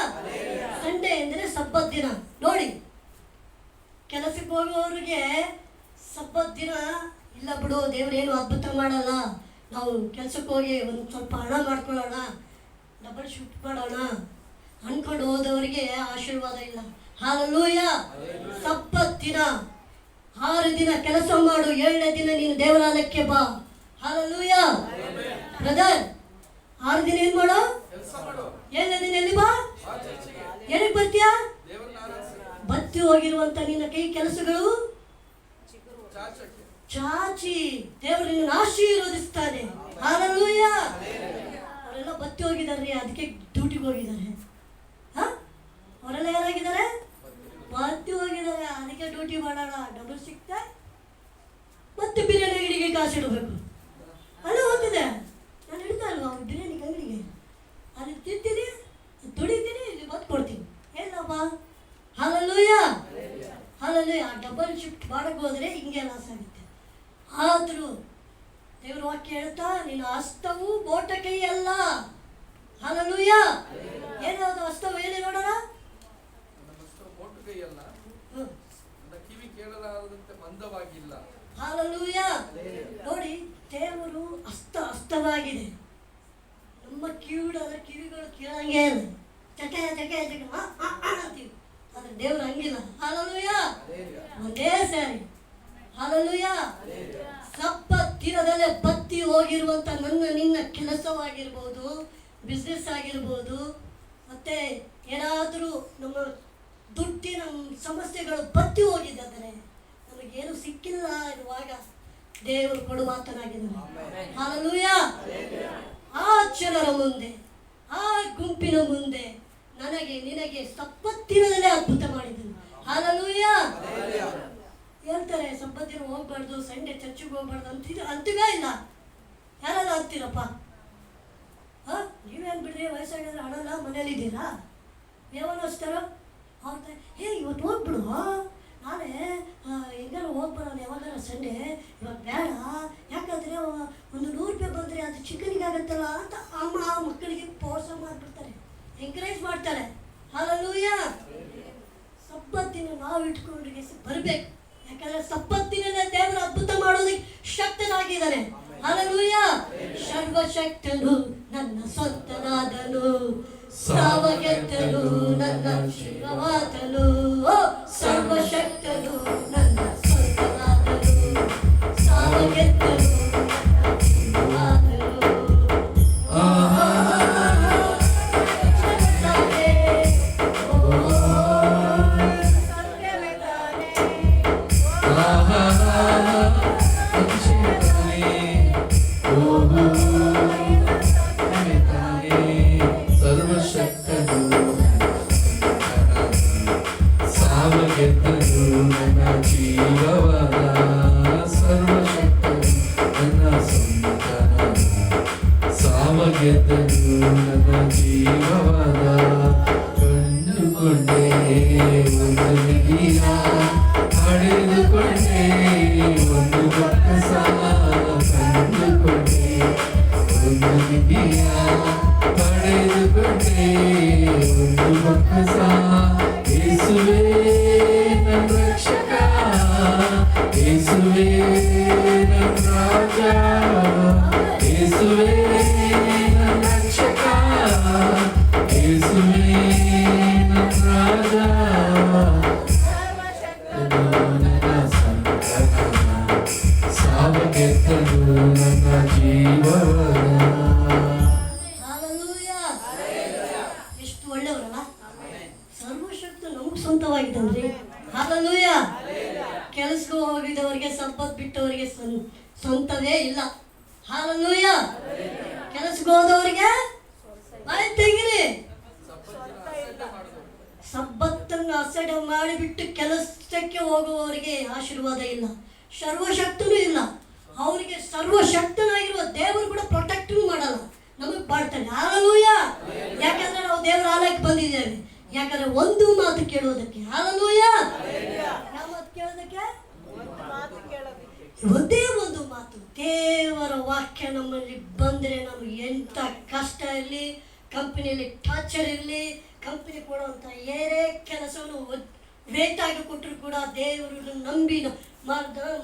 ಸಂಡೇ ಅಂದರೆ ಸಬ್ಬತ್ ದಿನ. ನೋಡಿ, ಕೆಲಸಕ್ಕೆ ಹೋಗುವವರಿಗೆ ಸಬ್ಬತ್ ದಿನ ಇಲ್ಲ ಬಿಡು, ದೇವರೇನು ಅದ್ಭುತ ಮಾಡಲ್ಲ, ನಾವು ಕೆಲಸಕ್ಕೆ ಹೋಗಿ ಒಂದು ಸ್ವಲ್ಪ ಹಣ ಮಾಡ್ಕೊಳ್ಳೋಣ, ಡಬಲ್ ಶಿಫ್ಟ್ ಮಾಡೋಣ ಅಂದ್ಕೊಂಡು ಹೋದವರಿಗೆ ಆಶೀರ್ವಾದ ಇಲ್ಲ. ಹಲ್ಲೆಲೂಯಾ. ಸಬ್ಬತ್ ದಿನ 6 ದಿನ ಕೆಲಸ ಮಾಡು, 7ನೇ ದಿನ ನೀನು ದೇವಾಲಯಕ್ಕೆ ಬಾ. ಹಲ್ಲೆಲೂಯಾ. ಬ್ರದರ್, 6 ದಿನ ಏನು ಮಾಡು, 7ನೇ ದಿನ ಎಲ್ಲಿ ಬಾ, ಏನಕ್ಕೆ ಬರ್ತೀಯಾ? ಬತ್ತಿ ಹೋಗಿರುವಂತ ನಿನ್ನ ಕೈ ಕೆಲಸಗಳು ಚಾಚಿ ದೇವರು ನಿನ್ನ ಆಶೀರ್ವದಿಸ್ತಾನೆ. ಹಲ್ಲೆಲೂಯಾ. ಅವರೆಲ್ಲ ಬತ್ತಿ ಹೋಗಿದ್ದಾರೆ, ಅದಕ್ಕೆ ಡ್ಯೂಟಿಗೆ ಹೋಗಿದ್ದಾರೆ. ಅವರೆಲ್ಲ ಏನಾಗಿದ್ದಾರೆ? ಬತ್ತಿ ಹೋಗಿದ್ದಾರೆ, ಅದಕ್ಕೆ ಡ್ಯೂಟಿ ಮಾಡೋಣ, ಡಬಲ್ ಸಿಗ್ತಾ ಮತ್ತೆ ಬಿರಿಯಾನಿ ಅಂಗಡಿಗೆ ಕಾಸು ಇಡಬೇಕು. ಹಾಲಲ್ಲಿ ಆ ಡಬಲ್ ಶಿಫ್ಟ್ ಮಾಡಕ್ಕೆ ಹೋದರೆ ಹಿಂಗೆ ಲಾಸ್ ಆಗುತ್ತೆ. ಆದರೂ ದೇವ್ರ ವಾಕ್ಯ ಹೇಳ್ತಾ ನಿನ್ನ ಹಸ್ತವು ಬೋಟ ಕೈ ಅಲ್ಲ. ಹಾಲಲೂಯ. ಏನಾದ್ರು ಹಸ್ತವು ಹೇಳಿ ನೋಡೋಣ. ನನ್ನ ಹಸ್ತವು ಬೋಟು ಕೈಯಲ್ಲ, ನನ್ನ ಕಿವಿ ಕೇಳಲಾರದಂತೆ ಮಂದವಾಗಿಲ್ಲ. ಹಾಲಲೂಯ. ನೋಡಿ, ದೇವರು ಹಸ್ತವಾಗಿದೆ. ನಮ್ಮ ಕಿವಿಗಳು ಕೇಳಂಗೆ ಇಲ್ಲ. ಚಟ ಅಂತೀವಿ. ಆದ್ರೆ ದೇವ್ರು ಹಂಗಿಲ್ಲ. ಹಾಲಲೂಯ. ಒಂದೇ ಸಾರಿ. ಹಾಲಲೂಯ. ಸಬ್ಬತ್ ದಿನದಲ್ಲೇ ಬತ್ತಿ ಹೋಗಿರುವಂತ ನಿನ್ನ ಕೆಲಸವಾಗಿರ್ಬೋದು, ಬಿಸ್ನೆಸ್ ಆಗಿರ್ಬೋದು, ಮತ್ತೆ ಏನಾದರೂ ನಮ್ಮ ದುಡ್ಡಿನ ಸಮಸ್ಯೆಗಳು ಬತ್ತಿ ಹೋಗಿದ್ದಾದರೆ, ನಮಗೇನು ಸಿಕ್ಕಿಲ್ಲ ಇರುವಾಗ ದೇವರು ಕೊಡು ಮಾತನಾಗಿದ್ದಾನೆ. ಹಾಲಲೂಯ. ಆ ಜನರ ಮುಂದೆ, ಆ ಗುಂಪಿನ ಮುಂದೆ ನನಗೆ ನಿನಗೆ ಸಬ್ಬತ್ತಿನದಲ್ಲೇ ಅದ್ಭುತ ಮಾಡಿದನು. ಹಾಲಲೂಯ. ಹೇಳ್ತಾರೆ ಸಬ್ಬತ್ತಿನ ಹೋಗ್ಬಾರ್ದು, ಸಂಡೆ ಚರ್ಚಿಗೆ ಹೋಗ್ಬಾರ್ದು ಅಂತೀವ ಇಲ್ಲ? ಯಾರೆಲ್ಲ ಅಂತೀರಪ್ಪ? ನೀವೇನು ಬಿಡ್ರಿ, ವಯಸ್ಸಾಗಿದ್ರೆ ಹಣಲ್ಲ, ಮನೇಲಿದ್ದೀರಾ? ಯಾವನೋಸ್ತಾರ ಅವ್ರ ಇವತ್ತು ಹೋಗ್ಬಿಡು, ನಾಳೆ ಹೆಂಗಾರು ಹೋಗ್ಬರೋಣ, ಯಾವಾಗಾರ ಸಂಡೆ, ಇವಾಗ ಬೇಡ, ಯಾಕಂದರೆ ಒಂದು 100 ರೂಪಾಯಿ ಬಂದರೆ ಅದು ಚಿಕನಿಗೆ ಆಗುತ್ತಲ್ಲ ಅಂತ ಅಮ್ಮ ಆ ಮಕ್ಕಳಿಗೆ ಪ್ರೋತ್ಸಾಹ ಮಾಡಿಬಿಡ್ತಾರೆ, ಎಂಕರೇಜ್ ಮಾಡ್ತಾರೆ. ಹಾಲಲೂಯ. ಸಬ್ಬತ್ತಿನ ನಾವು ಇಟ್ಕೊಂಡ್ರಿಗೆ ಬರಬೇಕು. ಯಾಕಂದರೆ ಸಬ್ಬತ್ತಿನಲ್ಲೇ ದೇವರ ಅದ್ಭುತ ಮಾಡೋದಕ್ಕೆ ಶಕ್ತನಾಗಿದ್ದಾನೆ. ಹಾಲಲೂಯ. ಸರ್ವಶಕ್ತನು ನನ್ನ ಸ್ವಂತನಾದನು, ಸಾವಗೆದ್ದನು ನನ್ನ ಶಿವವಾದನು. ಸರ್ವಶಕ್ತನು ನನ್ನ ಸ್ವಂತನಾದನು, ಸಾವಗೆದ್ದನು ನನ್ನ ಶಿವವಾದನು. ಗೆದ್ದನು ನನ್ನ ಜೀವವಾದ. ಕಂಡುಕೊಂಡೆ ಒಂದು ನಿಧಿಯ, ಪಡೆದುಕೊಂಡೆ ಒಂದು ಬೊಕ್ಕಸ. ಕಂಡುಕೊಂಡೆ ಒಂದು ನಿಧಿಯ, ಪಡೆದುಕೊಂಡೆ ಒಂದು ಬೊಕ್ಕಸ. ಯೇಸುವೇ ನನ್ನ ರಕ್ಷಕ, ಯೇಸುವೇ ನನ್ನ ರಾಜ, ಯೇಸುವೇ ನನ್ನ ರಕ್ಷಕ, ಯೇಸುವೇ ನನ್ನ ರಾಜ. ನನ್ನ ಸಂಕಟನ ಸಾವಗೆದ್ದನು ನನ್ನ ಜೀವನ. ಎಷ್ಟು ಒಳ್ಳೆಯವರಲ್ಲ. ಸರ್ವಶಕ್ತ ನಮಗೆ ಸ್ವಂತವಾಗಿದ್ದಾನ್ರಿ. ಹಾಲೆಲೂಯ. ಕೆಲಸಕ್ಕೆ ಹೋಗಿದ್ದವರಿಗೆ, ಸಂಪತ್ತು ಬಿಟ್ಟವರಿಗೆ ಸ್ವಂತವೇ ಇಲ್ಲ. ಹಾಲೆಲೂಯ. ಕೆಲಸಕ್ಕೆ ಹೋದವರಿಗೆ ಬಾಯಿ ತೆಗಿರಿ. ಸಬ್ಬತ್ತನ್ನು ಅಸಡ್ಡೆ ಮಾಡಿಬಿಟ್ಟು ಕೆಲಸಕ್ಕೆ ಹೋಗುವವರಿಗೆ ಆಶೀರ್ವಾದ ಇಲ್ಲ, ಸರ್ವಶಕ್ತನೂ ಇಲ್ಲ. ಅವರಿಗೆ ಸರ್ವಶಕ್ತನಾಗಿರುವ ದೇವರು ಕೂಡ ಪ್ರೊಟೆಕ್ಟ್ ಮಾಡಲ್ಲ, ನಮಗೆ ಮಾಡ್ತಾನೆ. ಹಾಲೆಲೂಯ. ಯಾಕಂದ್ರೆ ನಾವು ದೇವರ ಆಲಯಕ್ಕೆ ಬಂದಿದ್ದೇವೆ, ಯಾಕಂದ್ರೆ ಒಂದು ಮಾತು ಕೇಳೋದಕ್ಕೆ. ಹಾಲೆಲೂಯ. ಯಾವ ಮಾತು ಕೇಳೋದಕ್ಕೆ? ಒಂದೇ ಒಂದು ಮಾತು. ದೇವರ ವಾಕ್ಯ ನಮ್ಮಲ್ಲಿ ಬಂದರೆ ನಮಗೆ ಎಂಥ ಕಷ್ಟ ಇರಲಿ, ಕಂಪನಿಯಲ್ಲಿ ಟಾರ್ಚರ್ ಇರಲಿ, ಕಂಪನಿ ಕೊಡುವಂಥ ಏನೇ ಕೆಲಸವನ್ನು ರೇಟಾಗಿ ಕೊಟ್ಟರು ಕೂಡ ದೇವರು ನಂಬಿ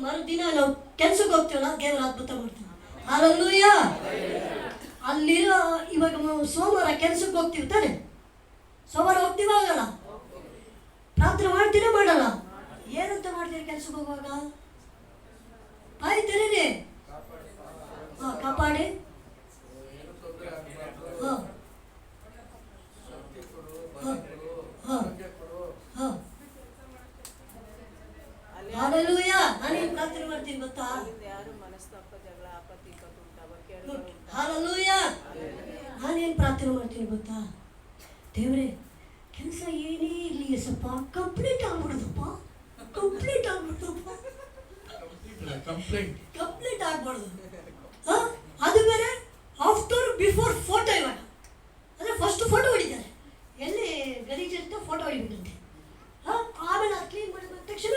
ಮರುದಿನ ನಾವು ಕೆಲಸಕ್ಕೆ ಹೋಗ್ತೀವಲ್ಲ, ದೇವರು ಅದ್ಭುತ ಮಾಡ್ತಾನೆ. ಹಾಲೆಲೂಯ. ಅಲ್ಲಿರೋ ಇವಾಗ ನಾವು ಸೋಮವಾರ ಕೆಲಸಕ್ಕೆ ಹೋಗ್ತೀವಿ ತಾನೆ, ಸೋಮವಾರ ಹೋಗ್ತೀವಿ, ಹೋಗಲ್ಲ? ಪ್ರಾರ್ಥನೆ ಮಾಡ್ತೀರಾ ಮಾಡಲ್ಲ? ಏನಂತ ಮಾಡ್ತೀರಿ ಕೆಲಸಕ್ಕೆ ಹೋಗುವಾಗ? ಬಾಯಿ ತೆರೀರಿ. ಕಾಪಾಡಿ. ಹಾಲೆಲೂಯ. ನಾನೇನು ಪ್ರಾರ್ಥನೆ ಮಾಡ್ತೀನಿ ಗೊತ್ತಾ? ಹಾಲೆಲೂಯ. ನಾನೇನು ಪ್ರಾರ್ಥನೆ ಮಾಡ್ತೀನಿ ಗೊತ್ತಾ? ದೇವರೇ, ಕೆಲಸ ಏನೇ ಇರಲಿ ಸ್ವಲ್ಪ ಕಂಪ್ಲೀಟ್ ಆಗ್ಬಿಡೋದಪ್ಪ, ಕಂಪ್ಲೀಟ್ ಆಗ್ಬಿಡ್ತಪ್ಪ, ಕಂಪ್ಲೀಟ್ ಆಗ್ಬಾರ್ದು. ಅದು ಬೇರೆ ಆಫ್ಟರ್ ಬಿಫೋರ್ ಫೋಟೋ. ಇವಾಗ ಅಂದರೆ ಫಸ್ಟ್ ಫೋಟೋ ಹೊಡಿತಾರೆ, ಎಲ್ಲಿ ಗಲೀಜಿರುತ್ತೆ ಫೋಟೋ ಹೊಡಿಬೇಕಂತೆ. ಆಮೇಲೆ ಅದು ಕ್ಲೀನ್ ಮಾಡಿದ ತಕ್ಷಣ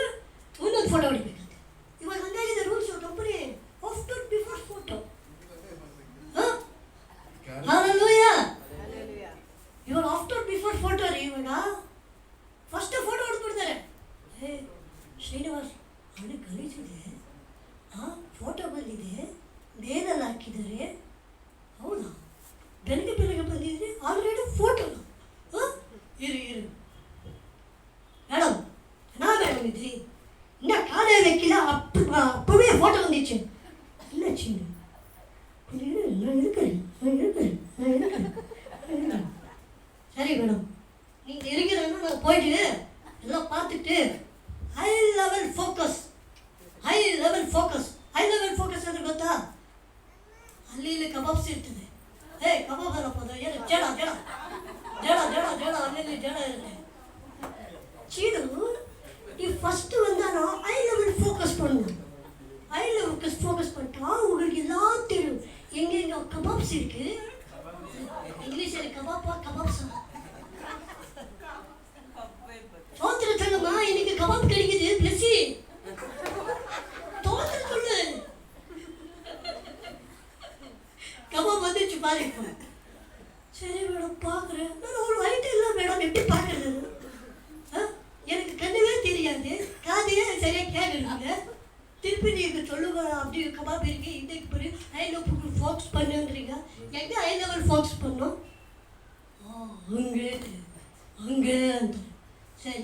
சமிதி என்ன காலையை வைக்கல, அப்பவே ஃபோட்டோ வந்துச்சு. இல்லை சின்ன நான் இருக்கிறேன். சரி மேடம், நீங்கள் இருக்கிறேன்னா நான் போயிட்டு எல்லாம் பார்த்துட்டு ಹೈ ಲೆವೆಲ್ ಫೋಕಸ್ ಅಂದ್ರೆ ಗೊತ್ತಾ? ಅಲ್ಲಿ ಇಲ್ಲಿ ಕಬಾಬ್ಸ್ ಇರ್ತದೆ. ಕಬಾಬ್ ಅಲ್ಲಪ್ಪ ಅದು, ಏನು ಜಡ ಅಲ್ಲಿ ಜಡ ಇರುತ್ತೆ. சீடு நீ ஃபஸ்ட்டு வந்தாலும் ஐ லெவல் ஃபோக்கஸ் பண்ணணும். ஐ லெவல் ஃபோக்கஸ் பண்ணிட்டா உங்களுக்கு எல்லாம் தெரியும். எங்கெங்க கபாப்ஸ் இருக்கு, இங்கிலீஷில் கபாப்ஸா தோத்திர சொல்லுமா, இன்னைக்கு கபாப் கிடைக்குது. பிளஸி தோத்திர சொல்லு, கபாப் வந்துச்சு பாருங்க. சரி மேடம் பார்க்குறேன். நான் ஒரு வயிற்று இல்லை மேடம், எப்படி பார்க்குறது? எனக்கு கண்ணுவே தெரியாது, காதையே சரியாக கேட்குறீங்க. திருப்பி நீங்கள் சொல்லுங்க, அப்படி கபாப் இருக்கு, இதுக்கு போய் ஐ லெவல் ஃபோக்கஸ் பண்ணுன்றீங்க. எங்கே ஐ லெவல் ஃபோக்கஸ் பண்ணோம்? ಹಂಗೆ ಅಂತ. ಸರಿ,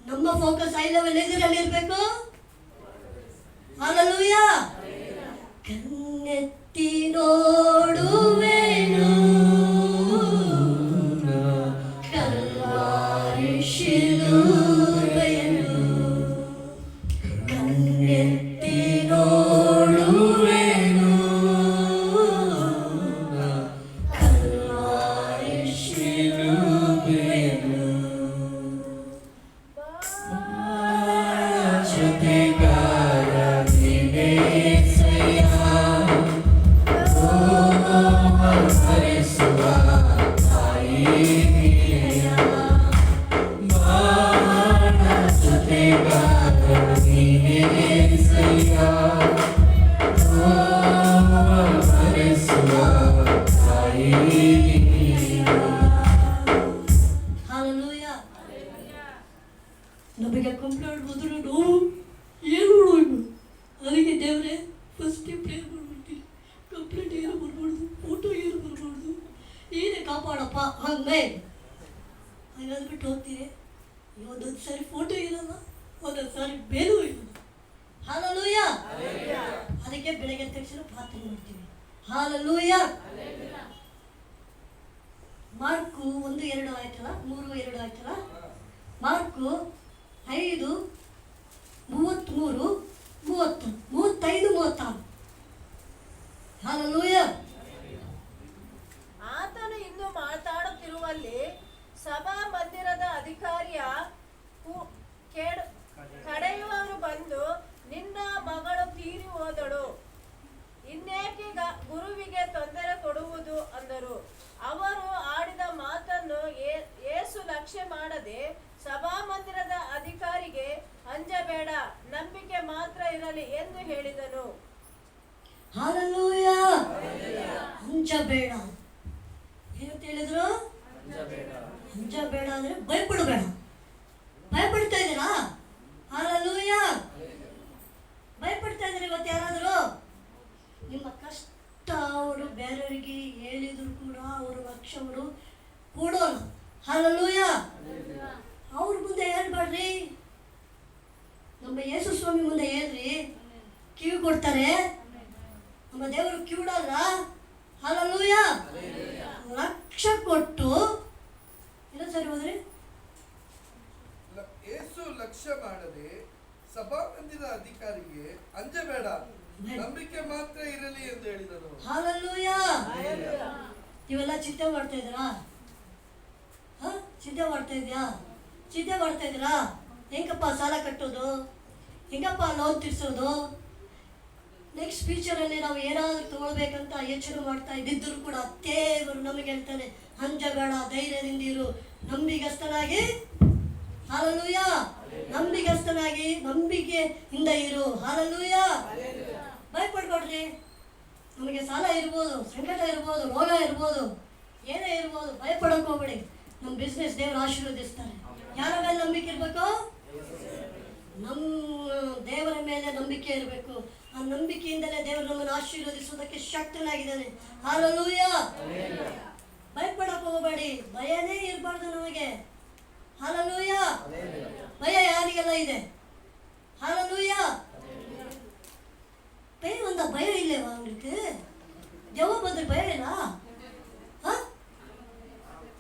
ನಮ್ಮ ಫೋಕಸ್ ಐ ಲೆವೆಲ್ ಎದುರಲ್ಲಿ ಇರಬೇಕು. ಹಲ್ಲೆಲೂಯಾ. ಕಣ್ಣೆತ್ತಿ ನೋಡುವೆನು ಕಲ್ವಾರಿ ಶಿಲುಬೆಯನ್ನು, ಕಣ್ಣೆತ್ತಿ ನೋಡುವೆನು ಕಲ್ವಾರಿ ಶಿಲುಬೆಯನ್ನು. ಜೊತೆಗಾರ ನೀನೇ ಸಯ್ಯ, ಹರಿಸುವ ತಾಯಿ ನೀನೆಯ. ಬಾಳ ಜೊತೆಗಾರ ನೀನೇ ಸಯ್ಯ, ಹರಿಸುವ ತಾಯಿ ನೀನೆಯ. ಹಲ್ಲೆಲೂಯಾ. ನಮಗೆ ಕಂಪ್ಲೇಂಟ್ ಬಂದರೂ ನಾವು ಏನು ಮಾಡೋದು? ಅದಕ್ಕೆ ದೇವರೇ ಫಸ್ಟೇ ಪ್ರೇಯರ್ ಮಾಡ್ಬಿಡ್ತೀವಿ. ಕಂಪ್ಲೇಂಟ್ ಏನು ಬರ್ಬಾರ್ದು, ಫೋಟೋ ಏನು ಬರ್ಬಾರ್ದು, ಏನೇ ಕಾಪಾಡಪ್ಪ ಹಂಗೆ ಹಾಗಾದ್ಬಿಟ್ಟು ಹೋಗ್ತೀರಿ. ಒಂದೊಂದು ಸಾರಿ ಫೋಟೋ ಇರಲ್ಲ, ಒಂದೊಂದು ಸಾರಿ ಬೇಲೂ ಇರಲ್ಲ. ಹಲ್ಲೆಲೂಯಾ. ಅದಕ್ಕೆ ಬೆಳಗ್ಗೆ ತಕ್ಷಣ ಪ್ರಾರ್ಥನೆ ಮಾಡ್ತೀವಿ. ಹಲ್ಲೆಲೂಯಾ. ಮಾರ್ಕು 1:2 ಆಯ್ತಲ್ಲ, 3:2 ಆಯ್ತಲ್ಲ. ಮಾರ್ಕು 5:33, 30, 35, 36. ಹಲ್ಲೆಲೂಯಾ. ಆತನು ಇಂದು ಮಾತಾಡುತ್ತಿರುವಲ್ಲಿ ಸಭಾ ಮಂದಿರದ ಅಧಿಕಾರಿಯ ಕಡೆಯುವವರು ಬಂದು, ನಿನ್ನ ಮಗಳು ತೀರಿ ಹೋದಳು, ಇನ್ನೇಕೆ ಗುರುವಿಗೆ ತೊಂದರೆ ಕೊಡುವುದು ಅಂದರು. ಅವರು ಆಡಿದ ಮಾತನ್ನು ಯೇಸು ಲಕ್ಷ್ಯ ಮಾಡದೆ ಸಭಾಮಂದಿರದ ಅಧಿಕಾರಿಗೆ, ಅಂಜಬೇಡ, ನಂಬಿಕೆ ಮಾತ್ರ ಇರಲಿ ಎಂದು ಹೇಳಿದನು. ಹಲ್ಲೆಲೂಯಾ. ಅಂಜಬೇಡ ಏನಂತ ಹೇಳಿದ್ರು? ಅಂಜಬೇಡ ಅಂದ್ರೆ ಭಯಪಡಬೇಡ. ಭಯಪಡ್ತಾ ಇದ್ದೀರಾ? ಹಲ್ಲೆಲೂಯಾ. ಭಯಪಡ್ತಾ ಇದ್ದೀರಾ ಇವತ್ತು ಯಾರಾದರೂ? ನಿಮ್ಮ ಕಷ್ಟ ಅವರು ಬೇರೆಯವರಿಗೆ ಹೇಳಿದ್ರು ಕೂಡ ಅವರು ಲಕ್ಷ್ಯವರು ಕೊಡೋಣ. ಹಲ್ಲೆಲೂಯಾ. ಅವ್ರ ಮುಂದೆ ಹೇಳ್ಬೇಡ್ರಿ, ನಮ್ಮ ಯೇಸು ಸ್ವಾಮಿ ಮುಂದೆ ಹೇಳ್ರಿ, ಕಿವಿ ಕೊಡ್ತಾರೆ. ನಮ್ಮ ದೇವರು ಕಿವಿಡಲ್ಲ. ಹಲ್ಲೆಲೂಯಾ. ಲಕ್ಷ್ಯ ಕೊಟ್ಟು ಇನ್ನೊಂದು ಸರಿ ಹೋದ್ರಿ. ಯೇಸು ಲಕ್ಷ್ಯ ಮಾಡದೆ ಸಭಾಮಂದಿರ ಅಧಿಕಾರಿಗೆ, ಅಂಜಬೇಡ, ನಂಬಿಕೆ ಮಾತ್ರ ಇರಲಿ ಎಂದು ಹೇಳಿದರು. ಹಲ್ಲೆಲೂಯಾ. ನೀವೆಲ್ಲ ಚಿಂತೆ ಮಾಡ್ತಾ ಇದ್ದೀರಾ? ಚಿಂತೆ ಮಾಡ್ತಾ ಇದೆಯಾ? ಚಿಂತೆ ಮಾಡ್ತಾ ಇದ್ದೀರಾ? ಹೆಂಗಪ್ಪ ಸಾಲ ಕಟ್ಟೋದು, ಹೆಂಗಪ್ಪ ಲೋನ್ ತೀರ್ಸೋದು? ನೆಕ್ಸ್ಟ್ ಫ್ಯೂಚರಲ್ಲಿ ನಾವು ಏನಾದರೂ ತೊಗೊಳ್ಬೇಕಂತ ಯೋಚನೆ ಮಾಡ್ತಾ ಇದ್ದಿದ್ದರೂ ಕೂಡ ದೇವರು ನಮಗೆ ಹೇಳ್ತಾನೆ, ಅಂಜಬೇಡ, ಧೈರ್ಯದಿಂದ ಇರು, ನಂಬಿಗಸ್ತನಾಗಿ. ಹಲ್ಲೆಲೂಯಾ. ನಂಬಿಗಸ್ತನಾಗಿ, ನಂಬಿಕೆಯಿಂದ ಇರು. ಹಲ್ಲೆಲೂಯಾ. ಭಯಪಡ್ಬೇಡ್ರಿ. ನಮಗೆ ಸಾಲ ಇರ್ಬೋದು, ಸಂಕಟ ಇರ್ಬೋದು, ರೋಗ ಇರ್ಬೋದು, ಏನೇ ಇರ್ಬೋದು, ಭಯಪಡೋಕೆ ಹೋಗ್ಬೇಡಿ. ನಮ್ಮ ಬಿಸ್ನೆಸ್ ದೇವರು ಆಶೀರ್ವದಿಸ್ತಾರೆ. ಯಾರ ಮೇಲೆ ನಂಬಿಕೆ ಇರಬೇಕು? ನಮ್ಮ ದೇವರ ಮೇಲೆ ನಂಬಿಕೆ ಇರಬೇಕು. ಆ ನಂಬಿಕೆಯಿಂದಲೇ ದೇವರು ನಮ್ಮನ್ನು ಆಶೀರ್ವದಿಸುವುದಕ್ಕೆ ಶಕ್ತನಾಗಿದ್ದಾನೆ. ಹಲ್ಲೆಲೂಯಾ. ಭಯಪಡೋಕೆ ಹೋಗಬೇಡಿ. ಭಯನೇ ಇರಬಾರ್ದು ನಮಗೆ. ಹಲ್ಲೆಲೂಯಾ. ಭಯ ಯಾರಿಗೆಲ್ಲ ಇದೆ? ದೆವ್ವ ಬಂದ್ರೆ ಭಯ ಇಲ್ಲ?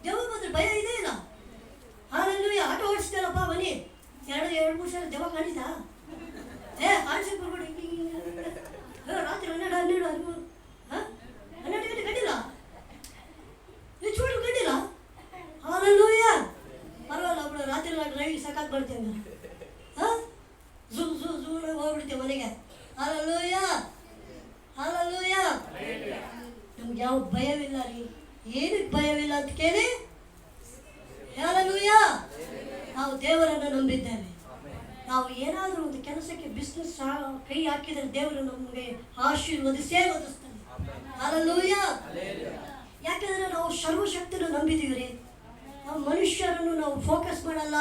ದೆವ್ವ ಬಂದ್ರೆ ಭಯ ಇದೆ ಇಲ್ಲ? ಹಾಲಲ್ಲಿ ಆಟೋ ಓಡಿಸ್ತಾರಪ್ಪ ಮನೆ ಎರಡು ಮೂರು ಸಲ ದೆವ್ವ ಕಾಣಿತಾ? ಕಾಣಿಸಕ್ಕೆ ಬರ್ಬೇಡಿ. ರಾತ್ರಿ 12 ಗಂಟೆ ಕಂಡಿಲ್ಲ, ಹೆಚ್ಚು ಕಂಡಿಲ್ಲ. ಹಾಲಲ್ಲೂಯ್ಯ, ಪರವಾಗಿಲ್ಲ ಬಿಡು, ರಾತ್ರಿ ಡ್ರೈವಿಂಗ್ ಸಾಕಾಗಿ ಬರ್ತೇವೆ. ಝೂ ಹೋಗ್ಬಿಡ್ತೇವೆ ಮನೆಗೆ. Hallelujah, hallelujah. ನಮ್ಗೆ ಯಾವ ಭಯವಿಲ್ಲ ರೀ. ಏನಕ್ಕೆ ಭಯವಿಲ್ಲ ಅಂತ ಕೇಳಿ? ಹಾಲಲ್ಲೂಯ್ಯ. ನಾವು ದೇವರನ್ನು ನಂಬಿದ್ದೇವೆ. ನಾವು ಏನಾದರೂ ಒಂದು ಕೆಲಸಕ್ಕೆ ಬಿಸ್ನೆಸ್ ಕೈ ಹಾಕಿದರೆ ದೇವರು ನಮಗೆ ಆಶೀರ್ವದಿಸ್ತಾನೆ. ಹಾಲಲ್ಲೂಯ್ಯ. ಯಾಕೆಂದರೆ ನಾವು ಸರ್ವಶಕ್ತಿಯನ್ನು ನಂಬಿದ್ದೀವಿ ರೀ. ನಾವು ಮನುಷ್ಯರನ್ನು ನಾವು ಫೋಕಸ್ ಮಾಡಲ್ಲ,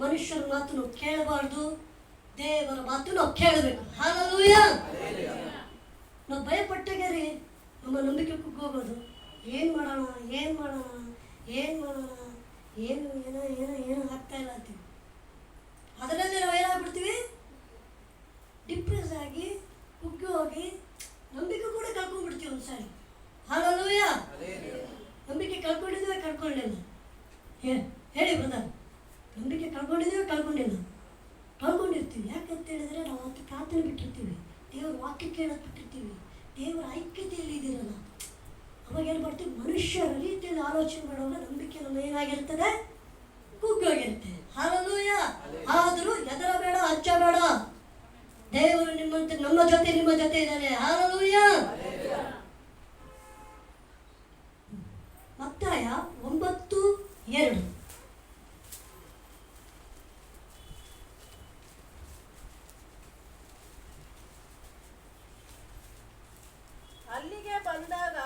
ಮನುಷ್ಯರ ಮಾತು ನಾವು ಕೇಳಬಾರ್ದು, ದೇವರ ಮಾತು ನಾವು ಕೇಳಬೇಕು. ಹಾಲಲ್ಲೂಯ್ಯ. ನಾವು ಭಯಪಟ್ಟಾಗೆ ರೀ ನಮ್ಮ ನಂಬಿಕೆ ಕುಗ್ಗೋಗೋದು. ಏನು ಮಾಡೋಣ ಏನು ಆಗ್ತಾ ಇಲ್ಲ ಅಂತೀವಿ. ಅದರಲ್ಲಿ ನಾವು ಏನಾಗ್ಬಿಡ್ತೀವಿ? ಡಿಪ್ರೆಸ್ ಆಗಿ ಕುಗ್ಗಿ ಹೋಗಿ ನಂಬಿಕೆ ಕೂಡ ಕಳ್ಕೊಂಡ್ಬಿಡ್ತೀವಿ ಒಂದ್ಸಾರಿ. ಹಾಲಲ್ಲೂಯ್ಯ. ನಂಬಿಕೆ ಕಳ್ಕೊಂಡಿಲ್ಲ. ಹೇಳಿ ಬ್ರದರ್, ನಂಬಿಕೆ ಕಳ್ಕೊಂಡಿರ್ತೀವಿ. ಯಾಕಂತ ಹೇಳಿದ್ರೆ ನಾವು ಅಂತ ಪ್ರಾರ್ಥನೆ ಬಿಟ್ಟಿರ್ತೀವಿ, ದೇವ್ರ ವಾಕ್ಯ ಕೇಳೋದು ಬಿಟ್ಟಿರ್ತೀವಿ, ದೇವರ ಐಕ್ಯತೆಯಲ್ಲಿ ಇದ್ದೀರಲ್ಲ. ಅವಾಗ ಏನು ಮಾಡ್ತೀವಿ? ಮನುಷ್ಯರ ರೀತಿಯಲ್ಲಿ ಆಲೋಚನೆ ಮಾಡುವಾಗ ನಂಬಿಕೆ ನಮ್ಮ ಏನಾಗಿರ್ತದೆ? ಕುಗ್ಗೋಗಿರುತ್ತೆ. ಹಾಲಲ್ಲೂಯ್ಯ. ಆದರೂ ಹೆದರಬೇಡ, ಹಚ್ಚಬೇಡ. ದೇವರು ನಿಮ್ಮ ಜೊತೆ ಇದ್ದಾನೆ. ಹಾಲಲ್ಲೂಯ್ಯ. ಮತ್ತಾಯ 9:2. ಅಲ್ಲಿಗೆ ಬಂದಾಗ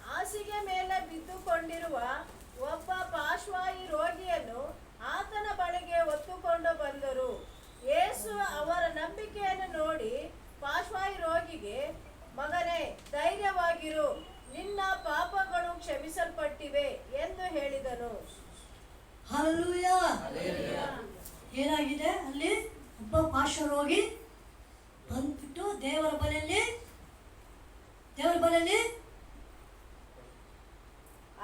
ಹಾಸಿಗೆ ಮೇಲೆ ಬಿದ್ದುಕೊಂಡಿರುವ ಒಬ್ಬ ಪಾರ್ಶ್ವವಾಯು ರೋಗಿಯನ್ನು ಆತನ ಬಳಿಗೆ ಹೊತ್ತುಕೊಂಡು ಬಂದರು. ಯೇಸು ಅವರ ನಂಬಿಕೆಯನ್ನು ನೋಡಿ ಪಾರ್ಶ್ವವಾಯು ರೋಗಿಗೆ, ಮಗನೇ, ಧೈರ್ಯವಾಗಿರು, ನಿನ್ನ ಪಾಪಗಳು ಕ್ಷಮಿಸಲ್ಪಟ್ಟಿವೆ ಎಂದು ಹೇಳಿದನು. ಹಲ್ಲೆಲೂಯ. ಏನಾಗಿದೆ? ಅಲ್ಲಿ ಒಬ್ಬ ಪಾರ್ಶ್ವರೋಗಿ ಬಂದ್ಬಿಟ್ಟು ದೇವರ ಬಳಿಯಲ್ಲಿ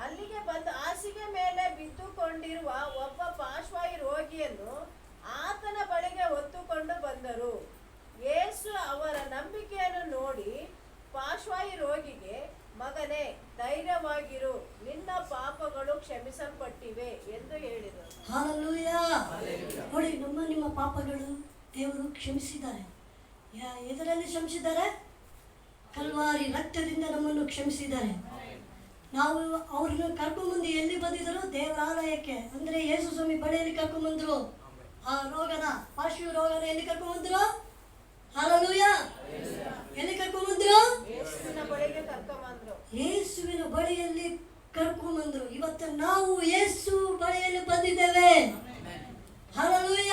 ಅಲ್ಲಿಗೆ ಬಂದು ಹಾಸಿಗೆ ಮೇಲೆ ಬಿದ್ದುಕೊಂಡಿರುವ ಒಬ್ಬ ಪಾರ್ಶ್ವವಾಯು ರೋಗಿಯನ್ನು ಆತನ ಬಳಿಗೆ ಹೊತ್ತುಕೊಂಡು ಬಂದರು. ಯೇಸು ಅವರ ನಂಬಿಕೆಯನ್ನು ನೋಡಿ ಪಾರ್ಶ್ವವಾಯು ರೋಗಿಗೆ, ಮಗನೇ, ಧೈರ್ಯವಾಗಿರು, ನಿನ್ನ ಪಾಪಗಳು ಕ್ಷಮಿಸಲ್ಪಟ್ಟಿವೆ ಎಂದು ಹೇಳಿದರು. ಹಲ್ಲೆಲೂಯ. ನೋಡಿ, ನಿಮ್ಮ ಪಾಪಗಳು ದೇವರು ಕ್ಷಮಿಸಿದ್ದಾರೆ. ಎದರಲ್ಲಿ ಕ್ಷಮಿಸಿದ್ದಾರೆ? ಕಲ್ವಾರಿ ರಕ್ತದಿಂದ ನಮ್ಮನ್ನು ಕ್ಷಮಿಸಿದ್ದಾರೆ. ನಾವು ಅವ್ರನ್ನ ಕರ್ಕೊಂಡ್ಬಂದು ಎಲ್ಲಿ ಬಂದಿದ್ರು? ದೇವರಾಲಯಕ್ಕೆ, ಅಂದರೆ ಯೇಸು ಸ್ವಾಮಿ ಬಳಿಯಲ್ಲಿ ಕರ್ಕೊಂಡ್ಬಂದ್ರು. ಆ ಪಾರ್ಶ್ವ ರೋಗನ ಎಲ್ಲಿ ಕರ್ಕೊಂಡ್ಬಂದ್ರು? ಹಲ್ಲೆಲೂಯ. ಎಲ್ಲಿ ಕರ್ಕೊಂಡ್ಬಂದ್ರು? ಯೇಸುವಿನ ಬಳಿಯಲ್ಲಿ ಕರ್ಕೊಂಡ್ಬಂದ್ರು. ಇವತ್ತು ನಾವು ಯೇಸು ಬಳಿಯಲ್ಲಿ ಬಂದಿದ್ದೇವೆ. ಹಲ್ಲೆಲೂಯ.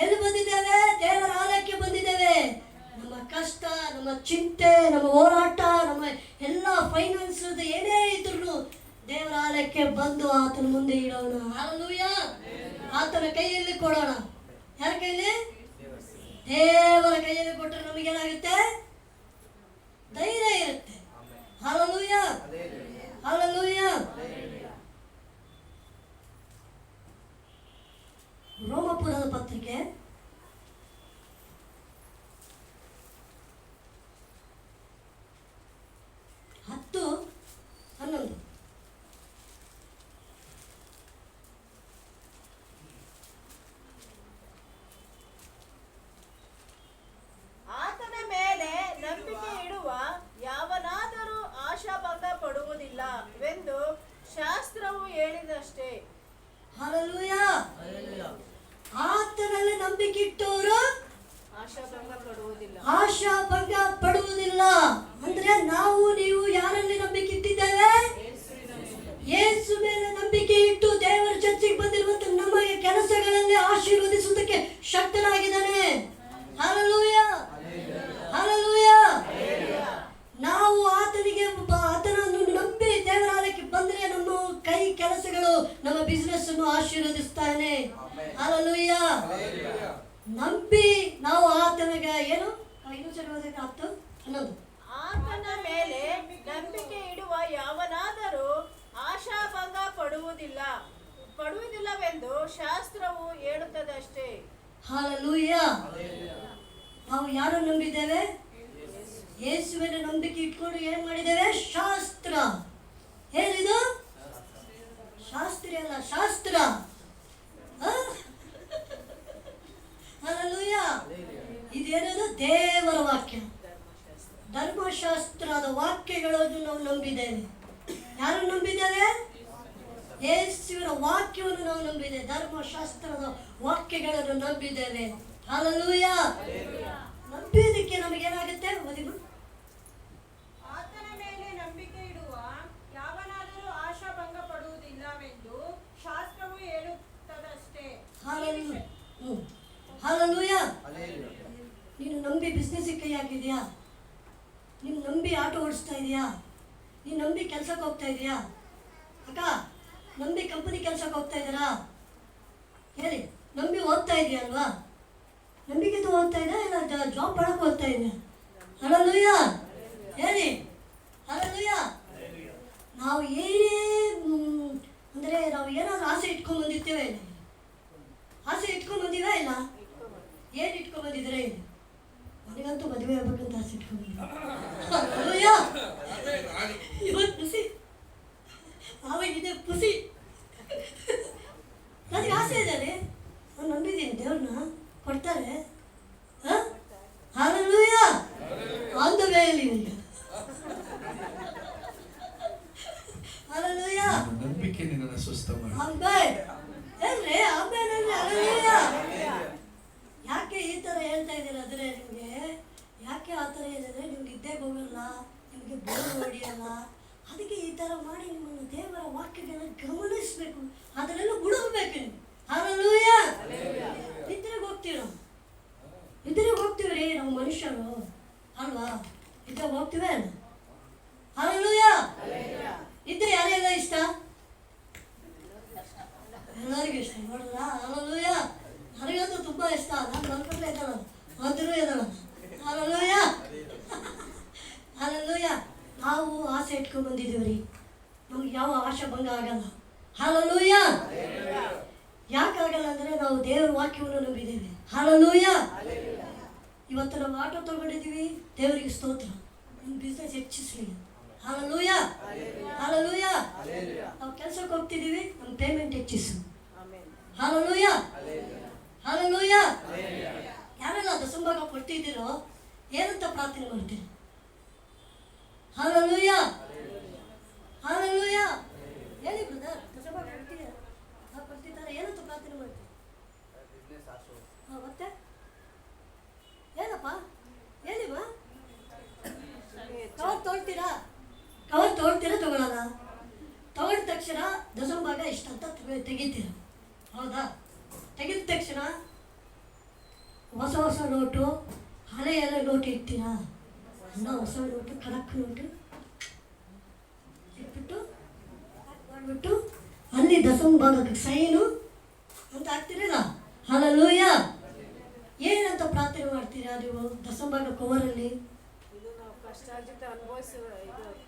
ಎಲ್ಲಿ ಬಂದಿದ್ದೇವೆ? ದೇವರ ಆಲಯಕ್ಕೆ ಬಂದಿದ್ದೇವೆ. ನಮ್ಮ ಕಷ್ಟ, ನಮ್ಮ ಚಿಂತೆ, ನಮ್ಮ ಹೋರಾಟ, ನಮ್ಮ ಎಲ್ಲ ಫೈನಾನ್ಸ್ ಏನೇ ಇದ್ರು ದೇವರ ಆಲಯಕ್ಕೆ ಬಂದು ಆತನ ಮುಂದೆ ಇಡೋಣ. ಹಲ್ಲೆಲೂಯ. ಆತನ ಕೈಯಲ್ಲಿ ಕೊಡೋಣ. ಯಾರ ಕೈಯಲ್ಲಿ? ದೇವರ ಕೈಯಲ್ಲಿ ಕೊಟ್ಟರೆ ನಮಗೇನಾಗುತ್ತೆ? ಧೈರ್ಯ ಇರುತ್ತೆ. ಹಲ್ಲೆಲೂಯ. ಹಲ್ಲೆಲೂಯ. ರೋಮಪುರದ ಪತ್ರಿಕೆ 10:11. ಆತನ ಮೇಲೆ ನಂಬಿಕೆ ಇಡುವ ಯಾವನಾದರೂ ಆಶಾಭಂಗ ಪಡುವುದಿಲ್ಲವೆಂದು ಶಾಸ್ತ್ರವು ಹೇಳಿದಷ್ಟೇ. ಹಲ್ಲೆಲೂಯ. ಆತನಲ್ಲಿ ನಂಬಿಕೆ ಇಟ್ಟವರು ಆಶಾಭಂಗ ಪಡುವುದಿಲ್ಲ. ಅಂದ್ರೆ ನೀವು ಯಾರಲ್ಲಿ ನಂಬಿಕೆ ಇಟ್ಟಿದ್ದೇವೆ? ಯೇಸು ಮೇಲೆ ನಂಬಿಕೆ ಇಟ್ಟು ದೇವರ ಚರ್ಚಿಗೆ ಬಂದಿರುವಂತ ನಮಗೆ ಕೆಲಸಗಳಲ್ಲಿ ಆಶೀರ್ವದಿಸುವುದಕ್ಕೆ ಶಕ್ತನಾಗಿದ್ದಾನೆ. ಹಲ್ಲೆಲೂಯ. ಹಲ್ಲೆಲೂಯ. ನಾವು ಆತನನ್ನು ನಂಬಿ ದೇವರಾಲಯಕ್ಕೆ ಬಂದ್ರೆ ನಮ್ಮ ಕೈ ಕೆಲಸಗಳು, ನಮ್ಮ ಬಿಸ್ನೆಸ್ ಅನ್ನು ಆಶೀರ್ವದಿಸ್ತಾನೆ. ಹಲ್ಲೆಲೂಯ. ನಂಬಿ ನಾವು ಆತನಿಗೆ ಇನ್ನೊಂದ್ಸರಿ 10:11. ಆತನ ಮೇಲೆ ನಂಬಿಕೆ ಇಡುವ ಯಾವನಾದರೂ ಆಶಾಭಂಗ ಪಡುವುದಿಲ್ಲವೆಂದು ಶಾಸ್ತ್ರವು ಹೇಳುತ್ತದಷ್ಟೇ. ಹಾಲೆಲೂಯ. ನಾವು ಯಾರನ್ನು ನಂಬಿದ್ದೇವೆ? ಯೇಸುವಿನ ನಂಬಿಕೆ ಇಟ್ಕೊಂಡು ಏನ್ ಮಾಡಿದ್ದೇವೆ? ಶಾಸ್ತ್ರ. ಏನಿದು? ಶಾಸ್ತ್ರಿ ಅಲ್ಲ, ಶಾಸ್ತ್ರ. ಹಾಲೆಲೂಯ. ಇದೇನದು? ದೇವರ ವಾಕ್ಯ, ಧರ್ಮಶಾಸ್ತ್ರದ ವಾಕ್ಯಗಳನ್ನು ನಾವು ನಂಬಿದ್ದೇವೆ. ಯಾರು ನಂಬಿದ್ದೇವೆ? ಯೇಸುವಿನ ವಾಕ್ಯವನ್ನು ನಾವು ನಂಬಿದ್ದೇವೆ, ಧರ್ಮಶಾಸ್ತ್ರದ ವಾಕ್ಯಗಳನ್ನು ನಂಬಿದ್ದೇವೆ. ಹಾಲೆಲೂಯ. ನಂಬಿದ್ದಕ್ಕೆ ನಮಗೇನಾಗುತ್ತೆ? ಓದಿದ್ರು. ಆತನ ಮೇಲೆ ನಂಬಿಕೆ ಇಡುವ ಯಾವನಾದರೂ ಆಶಾಭಂಗ ಪಡುವುದಿಲ್ಲವೆಂದು ಶಾಸ್ತ್ರವು ಹೇಳುತ್ತದಷ್ಟೇ. ಹಾಲೆಲೂಯ. ಹಾಲೆಲೂಯ. ನೀನು ನಂಬಿ ಬಿಸ್ನೆಸ್ ಕೈ ಹಾಕಿದ್ಯಾ? ನೀನು ನಂಬಿ ಆಟೋ ಓಡಿಸ್ತಾ ಇದೆಯಾ? ನೀನು ನಂಬಿ ಕೆಲ್ಸಕ್ಕೆ ಹೋಗ್ತಾ ಇದೆಯಾ? ಅಕ್ಕ, ನಂಬಿ ಕಂಪನಿ ಕೆಲ್ಸಕ್ಕೆ ಹೋಗ್ತಾ ಇದ್ದೀರಾ? ಹೇಳಿ. ನಂಬಿ ಓದ್ತಾ ಇದೆಯಾ ಅಲ್ವಾ? ನಂಬಿಕೆ ಓದ್ತಾ ಇದೆಯಾ ಇಲ್ಲ ಜಾಬ್ ಮಾಡಕ್ಕೆ ಓದ್ತಾ ಇದೆಯಾ? ಹಾಲೆಲೂಯ. ಹೇಳಿ. ಹಾಲೆಲೂಯ. ನಾವು ಏನೇ ಅಂದರೆ ನಾವು ಏನಾದರೂ ಆಸೆ ಇಟ್ಕೊಂಡು ಬಂದಿರ್ತೇವೆ ಇಲ್ಲ? ಆಸೆ ಇಟ್ಕೊಂಡು ಬಂದಿವಾ ಇಲ್ಲ? ಏನು ಇಟ್ಕೊಂಡು ಬಂದಿದ್ರೆ ಇಲ್ಲ? ನನಗಂತೂ ಮದುವೆ ಆಗ್ಬೇಕಂತ ಆಸೆ ಇಟ್ಕೊಂಡು ಬಂದಿದ್ದೆ. ಇವತ್ತು ಖುಷಿ, ಆವಾಗಿದೆ ಖುಷಿ. ನನಗೆ ಆಸೆ ಇದ್ದಾರೆ, ನಾನು ನಂಬಿದ್ದೀನಿ ದೇವ್ರನ್ನ ಕೊಡ್ತಾರೆ. ಹಾಲೆಲೂಯ. ಆನ್ ದ ವೇ ಅಲ್ಲಿ ಈಗ. ಹಾಲೆಲೂಯ. ನಂಬಿಕೆ ನಿನ್ನನ್ನು ಸ್ವಸ್ಥ ಮಾಡಿ. ಏನ್ರಿ ಆಮೇಲೆ ಹಾಲೆಲೂಯ. ಯಾಕೆ ಈ ಥರ ಹೇಳ್ತಾ ಇದ್ದೀರ ಅಂದರೆ ನಿಮಗೆ ಯಾಕೆ ಆ ಥರ ಹೇಳಿದ್ರೆ ನಿಮ್ಗೆ ನಿದ್ದೆಗೆ ಹೋಗಲ್ಲ, ನಿಮಗೆ ಬೋರ್ ಹೊಡಿಯಲ್ಲ. ಅದಕ್ಕೆ ಈ ಥರ ಮಾಡಿ ನಿಮ್ಮನ್ನು ದೇವರ ವಾಕ್ಯಗಳನ್ನು ಗಮನಿಸಬೇಕು, ಅದನ್ನೆಲ್ಲ ಹುಡುಗಬೇಕು ನೀವು. ಹಾಲೆಲೂಯ. ನಿದ್ರೆಗೆ ಹೋಗ್ತೀವಿ ನಾವು, ನಿದ್ರೆಗೆ ಹೋಗ್ತೀವಿ ರೀ ನಾವು ಮನುಷ್ಯರು ಅಲ್ವಾ? ನಿದ್ರೆಗೆ ಹೋಗ್ತೀವಿ ಅಲ್ಲ? ಹಾಲೆಲೂಯ. ನಿದ್ರೆ ಯಾರೆಲ್ಲ ಇಷ್ಟ? ಎಲ್ಲರಿಗೂ ಇಷ್ಟ ನೋಡಿದ್ರ? ಹಾಲೆಲೂಯ. ನನಗಂತೂ ತುಂಬ ಇಷ್ಟ. ನಾನು ಮಲ್ಕೊಂಡ್ರೆ ಇದ್ದಾಳ, ಅಂದರೂ ಇದ್ದಾಳ. ಹಾಲೆಲೂಯ. ಹಾಲೆಲೂಯ. ನಾವು ಆಸೆ ಇಟ್ಕೊಂಡು ಬಂದಿದ್ದೀವಿ ರೀ, ನಮ್ಗೆ ಯಾವ ಆಶೆ ಭಂಗ ಆಗಲ್ಲ. ಹಾಲೆಲೂಯ. ಯಾಕಾಗಲ್ಲ ಅಂದರೆ ನಾವು ದೇವರ ವಾಕ್ಯವನ್ನು ನಂಬಿದ್ದೇವೆ. ಹಾಲೆಲೂಯ. ಇವತ್ತು ನಾವು ಆಟೋ ತಗೊಂಡಿದ್ದೀವಿ, ದೇವರಿಗೆ ಸ್ತೋತ್ರ. ನಿಮ್ಮ ಬಿಸ್ನೆಸ್ ಹೆಚ್ಚಿಸ್ಲಿ. ಹಾಲೆಲೂಯ. ಹಾಲೆಲೂಯ. ನಾವು ಕೆಲಸಕ್ಕೆ ಹೋಗ್ತಿದ್ದೀವಿ, ನಮ್ಮ ಪೇಮೆಂಟ್ ಹೆಚ್ಚಿಸು. ಹಾಲೆಲೂಯ. ಹಾಲೆಲೂಯ. ಯಾರೆಲ್ಲ ದಸಂಭಾಗ ಕೊಡ್ತಿದ್ದೀರೋ ಏನಂತ ಪ್ರಾರ್ಥನೆ ಮಾಡ್ತೀರಿ? ಹಾಲೆಲೂಯ. ಹಾಲೆಲೂಯ. ಹೇಳಿ ಬ್ರದರ್, ದಸಂಭಾಗ ಕೊಡ್ತಿದ್ದಾರೆ ಏನಂತ ಪ್ರಾರ್ಥನೆ ಮಾಡ್ತೀರಿ? ಮತ್ತೆ ಏನಪ್ಪ ಹೇಳಿವ? ಕವರ್ ತೊಗೊಳ್ತೀರಾ? ಕವರ್ ತೊಗೊಳ್ತೀರಾ ತಗೊಳ್ಳಲ್ಲ? ತಗೊಂಡ ತಕ್ಷಣ ದಸಂಭಾಗ ಇಷ್ಟ ಅಂತ ತೆಗಿತೀರ, ಹೌದಾ? ತೆಗೆದ ತಕ್ಷಣ ಹೊಸ ಹೊಸ ನೋಟು, ಹಳೆ ಎಲ್ಲ ನೋಟು ಇಡ್ತೀರಾ? ಎಲ್ಲ ಹೊಸ ನೋಟು, ಖಡಕ್ ನೋಟು ಇಟ್ಬಿಟ್ಟು ಮಾಡಿಬಿಟ್ಟು ಅಲ್ಲಿ ದಸಂಭಾಗಕ್ಕೆ ಸೈನು ಅಂತ ಹಾಕ್ತೀರಲ್ಲ. ಹಾಲೆಲೂಯ. ಏನಂತ ಪ್ರಾರ್ಥನೆ ಮಾಡ್ತೀರಾ ನೀವು ದಸಂಭಾಗ ಕವರಲ್ಲಿ? ಇದು ನಾವು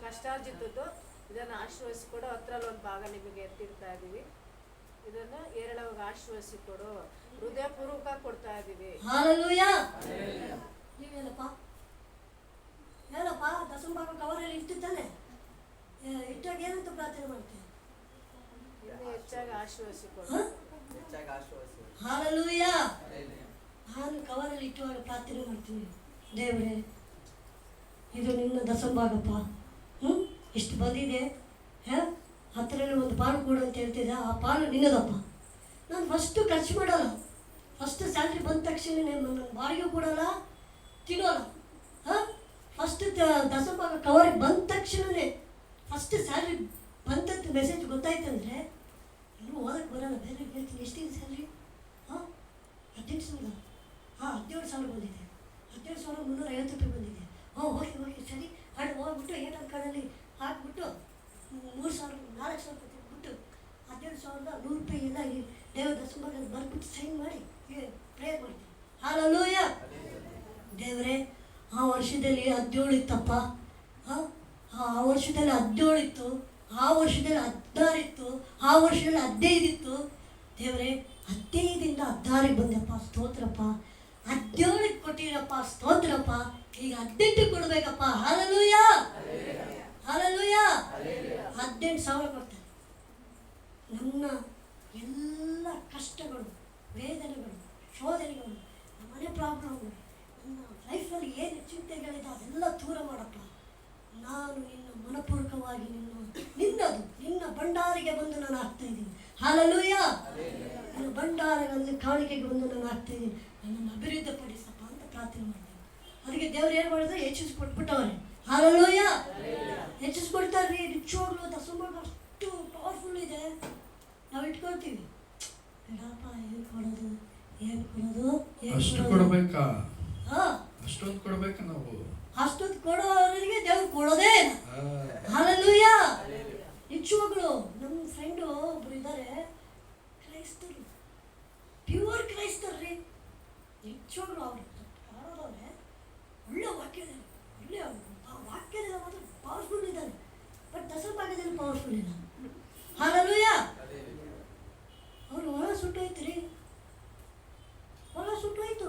ಕಷ್ಟಾರ್ಜಿತದ್ದು ಇದನ್ನು ಆಶೀರ್ವದಿಸಿಕೊಡು, ಹತ್ರಲ್ಲಿ ಒಂದು ಭಾಗ ನಿಮಗೆ ಎತ್ತಿಡ್ತಾ ಇದ್ದೀವಿ. ಇದನ್ನು ಏರಳವಾಗಿ ಆಶೀರ್ವದಿಸಿಕೊಡು, ಹೃದಯಪೂರ್ವಕ ಕೊಡ್ತಾ ಇದ್ದೀವಿ. ಹಾಲೆಲೂಯ. ನೀವೇನಪ್ಪ ಏನಪ್ಪ ದಸಂಭಾಗ ಕವರಲ್ಲಿ ಇಟ್ಟಿದ್ದಾನೆ ಇಟ್ಟಾಗ ಏನಂತ ಪ್ರಾರ್ಥನೆ ಮಾಡ್ತೀವಿ? ಇನ್ನು ಹೆಚ್ಚಾಗಿ ಆಶೀರ್ವದಿಸಿಕೊಡು. ಹಾಲೆಲೂಯ. ನಾನು ಕವರಲ್ಲಿ ಇಟ್ಟುವಾಗ ಪ್ರಾರ್ಥನೆ ಮಾಡ್ತೀನಿ, ದೇವರೇ ಇದು ನಿನ್ನ ದಸಂಭಾಗಪ್ಪ, ಇಷ್ಟು ಬಂದಿದೆ, ಹತ್ತರಲ್ಲಿ ಒಂದು ಪಾಲು ಕೊಡು ಅಂತ ಹೇಳ್ತಿದ್ದೆ, ಆ ಪಾಲು ನಿನ್ನದಪ್ಪ. ನಾನು ಫಸ್ಟು ಖರ್ಚು ಮಾಡಲ್ಲ, ಫಸ್ಟ್ ಸ್ಯಾಲ್ರಿ ಬಂದ ತಕ್ಷಣ ನನ್ನ ಬಾಡಿಗೆ ಕೊಡಲ್ಲ, ತಿನ್ನೋಲ್ಲ. ಫಸ್ಟ್ ದಸಂಭಾಗ ಕವರಿಗೆ ಬಂದ ತಕ್ಷಣವೇ ಫಸ್ಟ್ ಸ್ಯಾಲ್ರಿ ಬಂದದ್ದು ಮೆಸೇಜ್ ಗೊತ್ತಾಯ್ತಂದರೆ ಇನ್ನೂ ಓದಕ್ಕೆ ಬರೋಲ್ಲ. ಬೇರೆ ಹೇಳ್ತೀನಿ, ಎಷ್ಟಿದೆ ಸ್ಯಾಲ್ರಿ? 18,000. 17,000 ಬಂದಿದೆ. 17,350 ರೂಪಾಯಿ ಬಂದಿದೆ. ಓಕೆ ಸರಿ ಹಾಡು ಹೋಗ್ಬಿಟ್ಟು ಏನಾದ್ರು ಕಾರ್ಡಲ್ಲಿ ಹಾಕ್ಬಿಟ್ಟು 3,000 4,000 ಬಿಟ್ಟು 17,100 ರೂಪಾಯಿ ಎಲ್ಲ ದೇವರ ದಸಂಭಾಗ ಬರ್ಬಿಟ್ಟು ಸೈನ್ ಮಾಡಿ ಪ್ರೇಯರ್ ಮಾಡ್ತೀನಿ. ಹಾಲೆಲೂಯ. ದೇವರೇ ಆ ವರ್ಷದಲ್ಲಿ 17 ಇತ್ತಪ್ಪ, ಆ ವರ್ಷದಲ್ಲಿ 17 ಇತ್ತು, ಆ ವರ್ಷದಲ್ಲಿ 16 ಇತ್ತು, ಆ ವರ್ಷದಲ್ಲಿ 15 ಇತ್ತು. ದೇವರೇ 15ರಿಂದ 16ಗೆ ಬಂದಪ್ಪ, ಸ್ತೋತ್ರಪ್ಪ. 17ಗೆ ಕೊಟ್ಟಿರಪ್ಪ, ಸ್ತೋತ್ರಪ್ಪ. ಈಗ 18 ಕೊಡ್ಬೇಕಪ್ಪ. Hallelujah, hallelujah. 18,000 ಕೊಡ್ತಾರೆ. ನನ್ನ ಎಲ್ಲ ಕಷ್ಟಗಳು, ವೇದನೆಗಳು, ಶೋಧನೆಗಳು, ಮನೆ ಪ್ರಾಬ್ಲಮ್ಗಳು, ನನ್ನ ಲೈಫಲ್ಲಿ ಏನು ಚಿಂತೆಗಳಿದೆ ಅದೆಲ್ಲ ದೂರ ಮಾಡಪ್ಪ. ನಾನು ನಿನ್ನ ಮನಪೂರ್ವಕವಾಗಿ ನಿನ್ನದು ನಿನ್ನ ಭಂಡಾರಿಗೆ ಬಂದು ನಾನು ಆಗ್ತಾ ಇದ್ದೀನಿ. ಹಲ್ಲೆಲೂಯ. ನಿನ್ನ ಭಂಡಾರಗಳಲ್ಲಿ ಕಾಣಿಕೆಗೆ ಬಂದು ನಾನು ಆಗ್ತಾ ಇದ್ದೀನಿ. ನನ್ನನ್ನು ಅಭಿವೃದ್ಧಿಪಡಿಸಪ್ಪ ಅಂತ ಪ್ರಾರ್ಥನೆ ಮಾಡ್ತೀನಿ. ಅದಕ್ಕೆ ದೇವ್ರು ಏನು ಮಾಡಿದ್ರೆ ಹೆಚ್ಚಿಸ್ಕೊಟ್ಬಿಟ್ಟವ್ರೆ. ಹಲ್ಲೆಲೂಯ. ಹೆಚ್ಚಿಸ್ಕೊಡ್ತಾರೆ. ನಿಜವಾಗ್ಲೂ ದಸಮಾಗ ಅಷ್ಟು ಪವರ್ಫುಲ್ ಇದೆ. ನಾವು ಇಟ್ಕೊಳ್ತೀವಿ, ಬೇಡಪ್ಪ ಏನು ಕೊಡೋದು, ಏನು ಕೊಡೋದು, ಅಷ್ಟು ಕೊಡಬೇಕಾ? ಹಾಂ, ಅಷ್ಟೊಂದು ಕೊಡ್ಬೇಕಾ ನಾವು? ಅಷ್ಟೊಂದು ಕೊಡೋರಿಗೆ ದೇವ್ರು ಕೊಡೋದೇ ಇಲ್ಲ. ಹಲ್ಲೆಲೂಯ. ನಿಜವಾಗ್ಲು ನಮ್ಮ ಫ್ರೆಂಡು ಒಬ್ರು ಇದ್ದಾರೆ, ಕ್ರೈಸ್ತರು, ಪ್ಯೂರ್ ಕ್ರೈಸ್ತರ್ರಿ. ನಿಜವಾಗ್ಲು ಅವರು ಕಾಣೋದವ್ರೆ, ಒಳ್ಳೆ ವಾಕ್ಯದ, ಒಳ್ಳೆ ವಾಕ್ಯದ ಮಾತ್ರ ಪವರ್ಫುಲ್ ಇದ್ದಾರೆ. ಬಟ್ ದಸಭಾಗದಲ್ಲಿ ಪವರ್ಫುಲ್ ಇಲ್ಲ. ಹಲ್ಲೆಲೂಯ. ಅವ್ರು ಹೊಲ ಸುಟ್ಟೋಯ್ತು ರೀ, ಹೊಲ ಸುಟ್ಟೋಯ್ತು.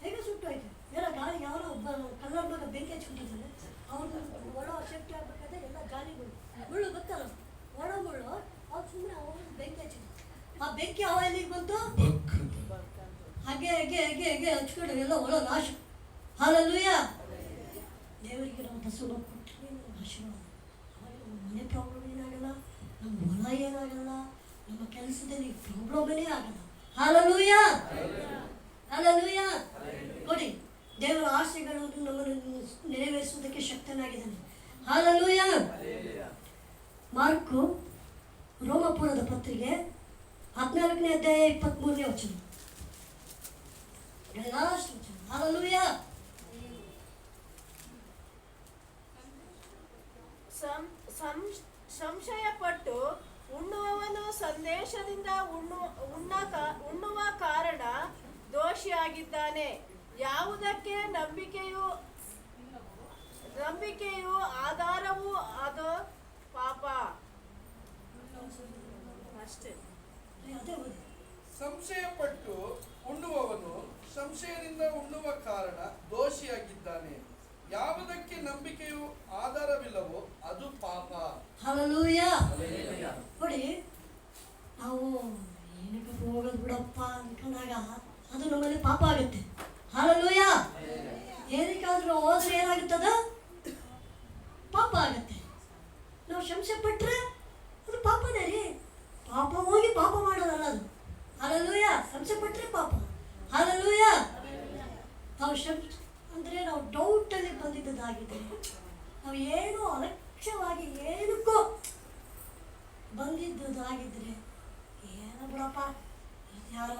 ಹೇಗೆ ಸುಟ್ಟೋಯ್ತು? ಎಲ್ಲ ಗಾಳಿ, ಯಾರೋ ಒಬ್ಬ ಕಲ್ಲರ್ ಮಗ ಬೆಂಕಿ ಹಚ್ಬಿಟ್ಟಿದ್ದಾರೆ. ಅವ್ರು ಒಳ ಶಕ್ತಿ ಆಗ್ಬೇಕಾದ್ರೆ ಎಲ್ಲ ಗಾಳಿಗಳು, ಮುಳ್ಳು ಗೊತ್ತಲ್ಲ, ಒಣ ಮುಳ್ಳು, ಅವ್ರು ಸುಮ್ಮನೆ ಅವ್ರು ಬೆಂಕಿ ಹಚ್ಚಿದ್ರು. ಆ ಬೆಂಕಿ ಅವ ಎಲ್ಲಿಗೆ ಬಂತು? ಹಾಗೆ ಹೇಗೆ ಹೇಗೆ ಹೇಗೆ ಹಚ್ಕೊಂಡು ಎಲ್ಲ ಒಳ ನಾಶ. ಹಲ್ಲೆಲೂಯ. ದೇವರಿಗೆ ನಾವು ದಸಮ ಕೊಟ್ಟರೆ ನಮ್ಗೆ ಆಶೀರ್ವಾದ. ಅವಾಗ ನಮ್ಮ ಮನೆ ಪ್ರಾಬ್ಲಮ್ ಏನಾಗಲ್ಲ, ನಮ್ಮ ಹೊಲ ಏನಾಗಲ್ಲ, ನಮ್ಮ ಕೆಲಸದಲ್ಲಿ ಪ್ರಾಬ್ಲಮೇ ಆಗಲ್ಲ. Hallelujah, hallelujah. ನೋಡಿ, ದೇವರ ಆಸೆಗಳನ್ನು ನಮ್ಮನ್ನು ನೆರವೇರಿಸುವುದಕ್ಕೆ ಶಕ್ತನಾಗಿದ್ದಾನೆ. ಹಲ್ಲೆಲೂಯ. ಮಾರ್ಕು ರೋಮಪುರದ ಪತ್ರಿಕೆ 14ನೇ ಅಧ್ಯಾಯ 23ನೇ ವಚನ. ಲಾಸ್ಟ್ ವಚನ. ಹಲ್ಲೆಲೂಯ. ಸಂಶಯಪಟ್ಟು ಉಣ್ಣುವವನು ಸಂದೇಶದಿಂದ ಉಣ್ಣುವ ಕಾರಣ ದೋಷಿಯಾಗಿದ್ದಾನೆ. ಯಾವುದಕ್ಕೆ ನಂಬಿಕೆಯು ಆಧಾರವೂ ಅದು ಪಾಪ. ಅಷ್ಟೇ. ಸಂಶಯಪಟ್ಟು ಉಣ್ಣುವವನು ಸಂಶಯದಿಂದ ಉಣ್ಣುವ ಕಾರಣ ದೋಷಿಯಾಗಿದ್ದಾನೆ. ಯಾವುದಕ್ಕೆ ನಂಬಿಕೆಯು ಆಧಾರವಿಲ್ಲವೋ ಅದು ಪಾಪ. ಹಲ್ಲೆಲೂಯ. ನೋಡಿ, ನಾವು ಏನಕ್ಕೆ ಹೋಗೋದು ಬಿಡಪ್ಪ ಅನ್ಕೊಂಡಾಗ ಅದು ನಮ್ಮಲ್ಲಿ ಪಾಪ ಆಗುತ್ತೆ. ಹಲ್ಲೆಲೂಯ. ಏನಕ್ಕಾದ್ರೂ ಹೋದ್ರೆ ಏನಾಗುತ್ತದ? ಪಾಪ ಆಗುತ್ತೆ. ನಾವು ಸಂಶಯ ಪಟ್ರೆ ಅದು ಪಾಪನೇ ರೀ. ಪಾಪ ಹೋಗಿ ಪಾಪ ಮಾಡೋದಲ್ಲ ಅದು. ಹಲ್ಲೆಲೂಯ. ಸಂಶಯ ಪಟ್ರೆ ಪಾಪ. ಹಲ್ಲೆಲೂಯ. ನಾವು ಅಂದರೆ ನಾವು ಡೌಟಲ್ಲಿ ಬಂದಿದ್ದದಾಗಿದೆ. ನಾವು ಏನೋ ಅಲಕ್ಷ್ಯವಾಗಿ ಏನಕ್ಕೋ ಬಂದಿದ್ದದಾಗಿದ್ರೆ, ಏನೋ ಬಿಡಪ್ಪ ಯಾರೋ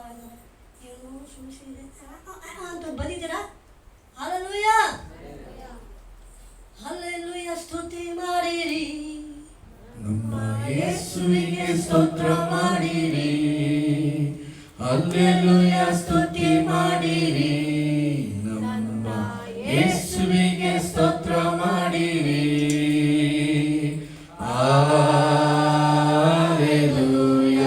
ಏನೋ ಸಮಸ್ಯೆ ಇದೆ ಅಂತ ಬಂದಿದ್ದೀರಾ? Hallelujah, hallelujah. ಸ್ತುತಿ ಮಾಡಿರಿ ನಮ್ಮ ಯೇಸುವಿಗೆ, ಸ್ತೋತ್ರ ಮಾಡಿರಿ. ಹಲ್ಲೆಲೂಯ, ಸ್ತುತಿ ಮಾಡಿರಿ. ನಮ್ಮ ಯೇಸುವಿಗೆ ಸ್ತೋತ್ರ ಮಾಡಿರಿ. Hallelujah,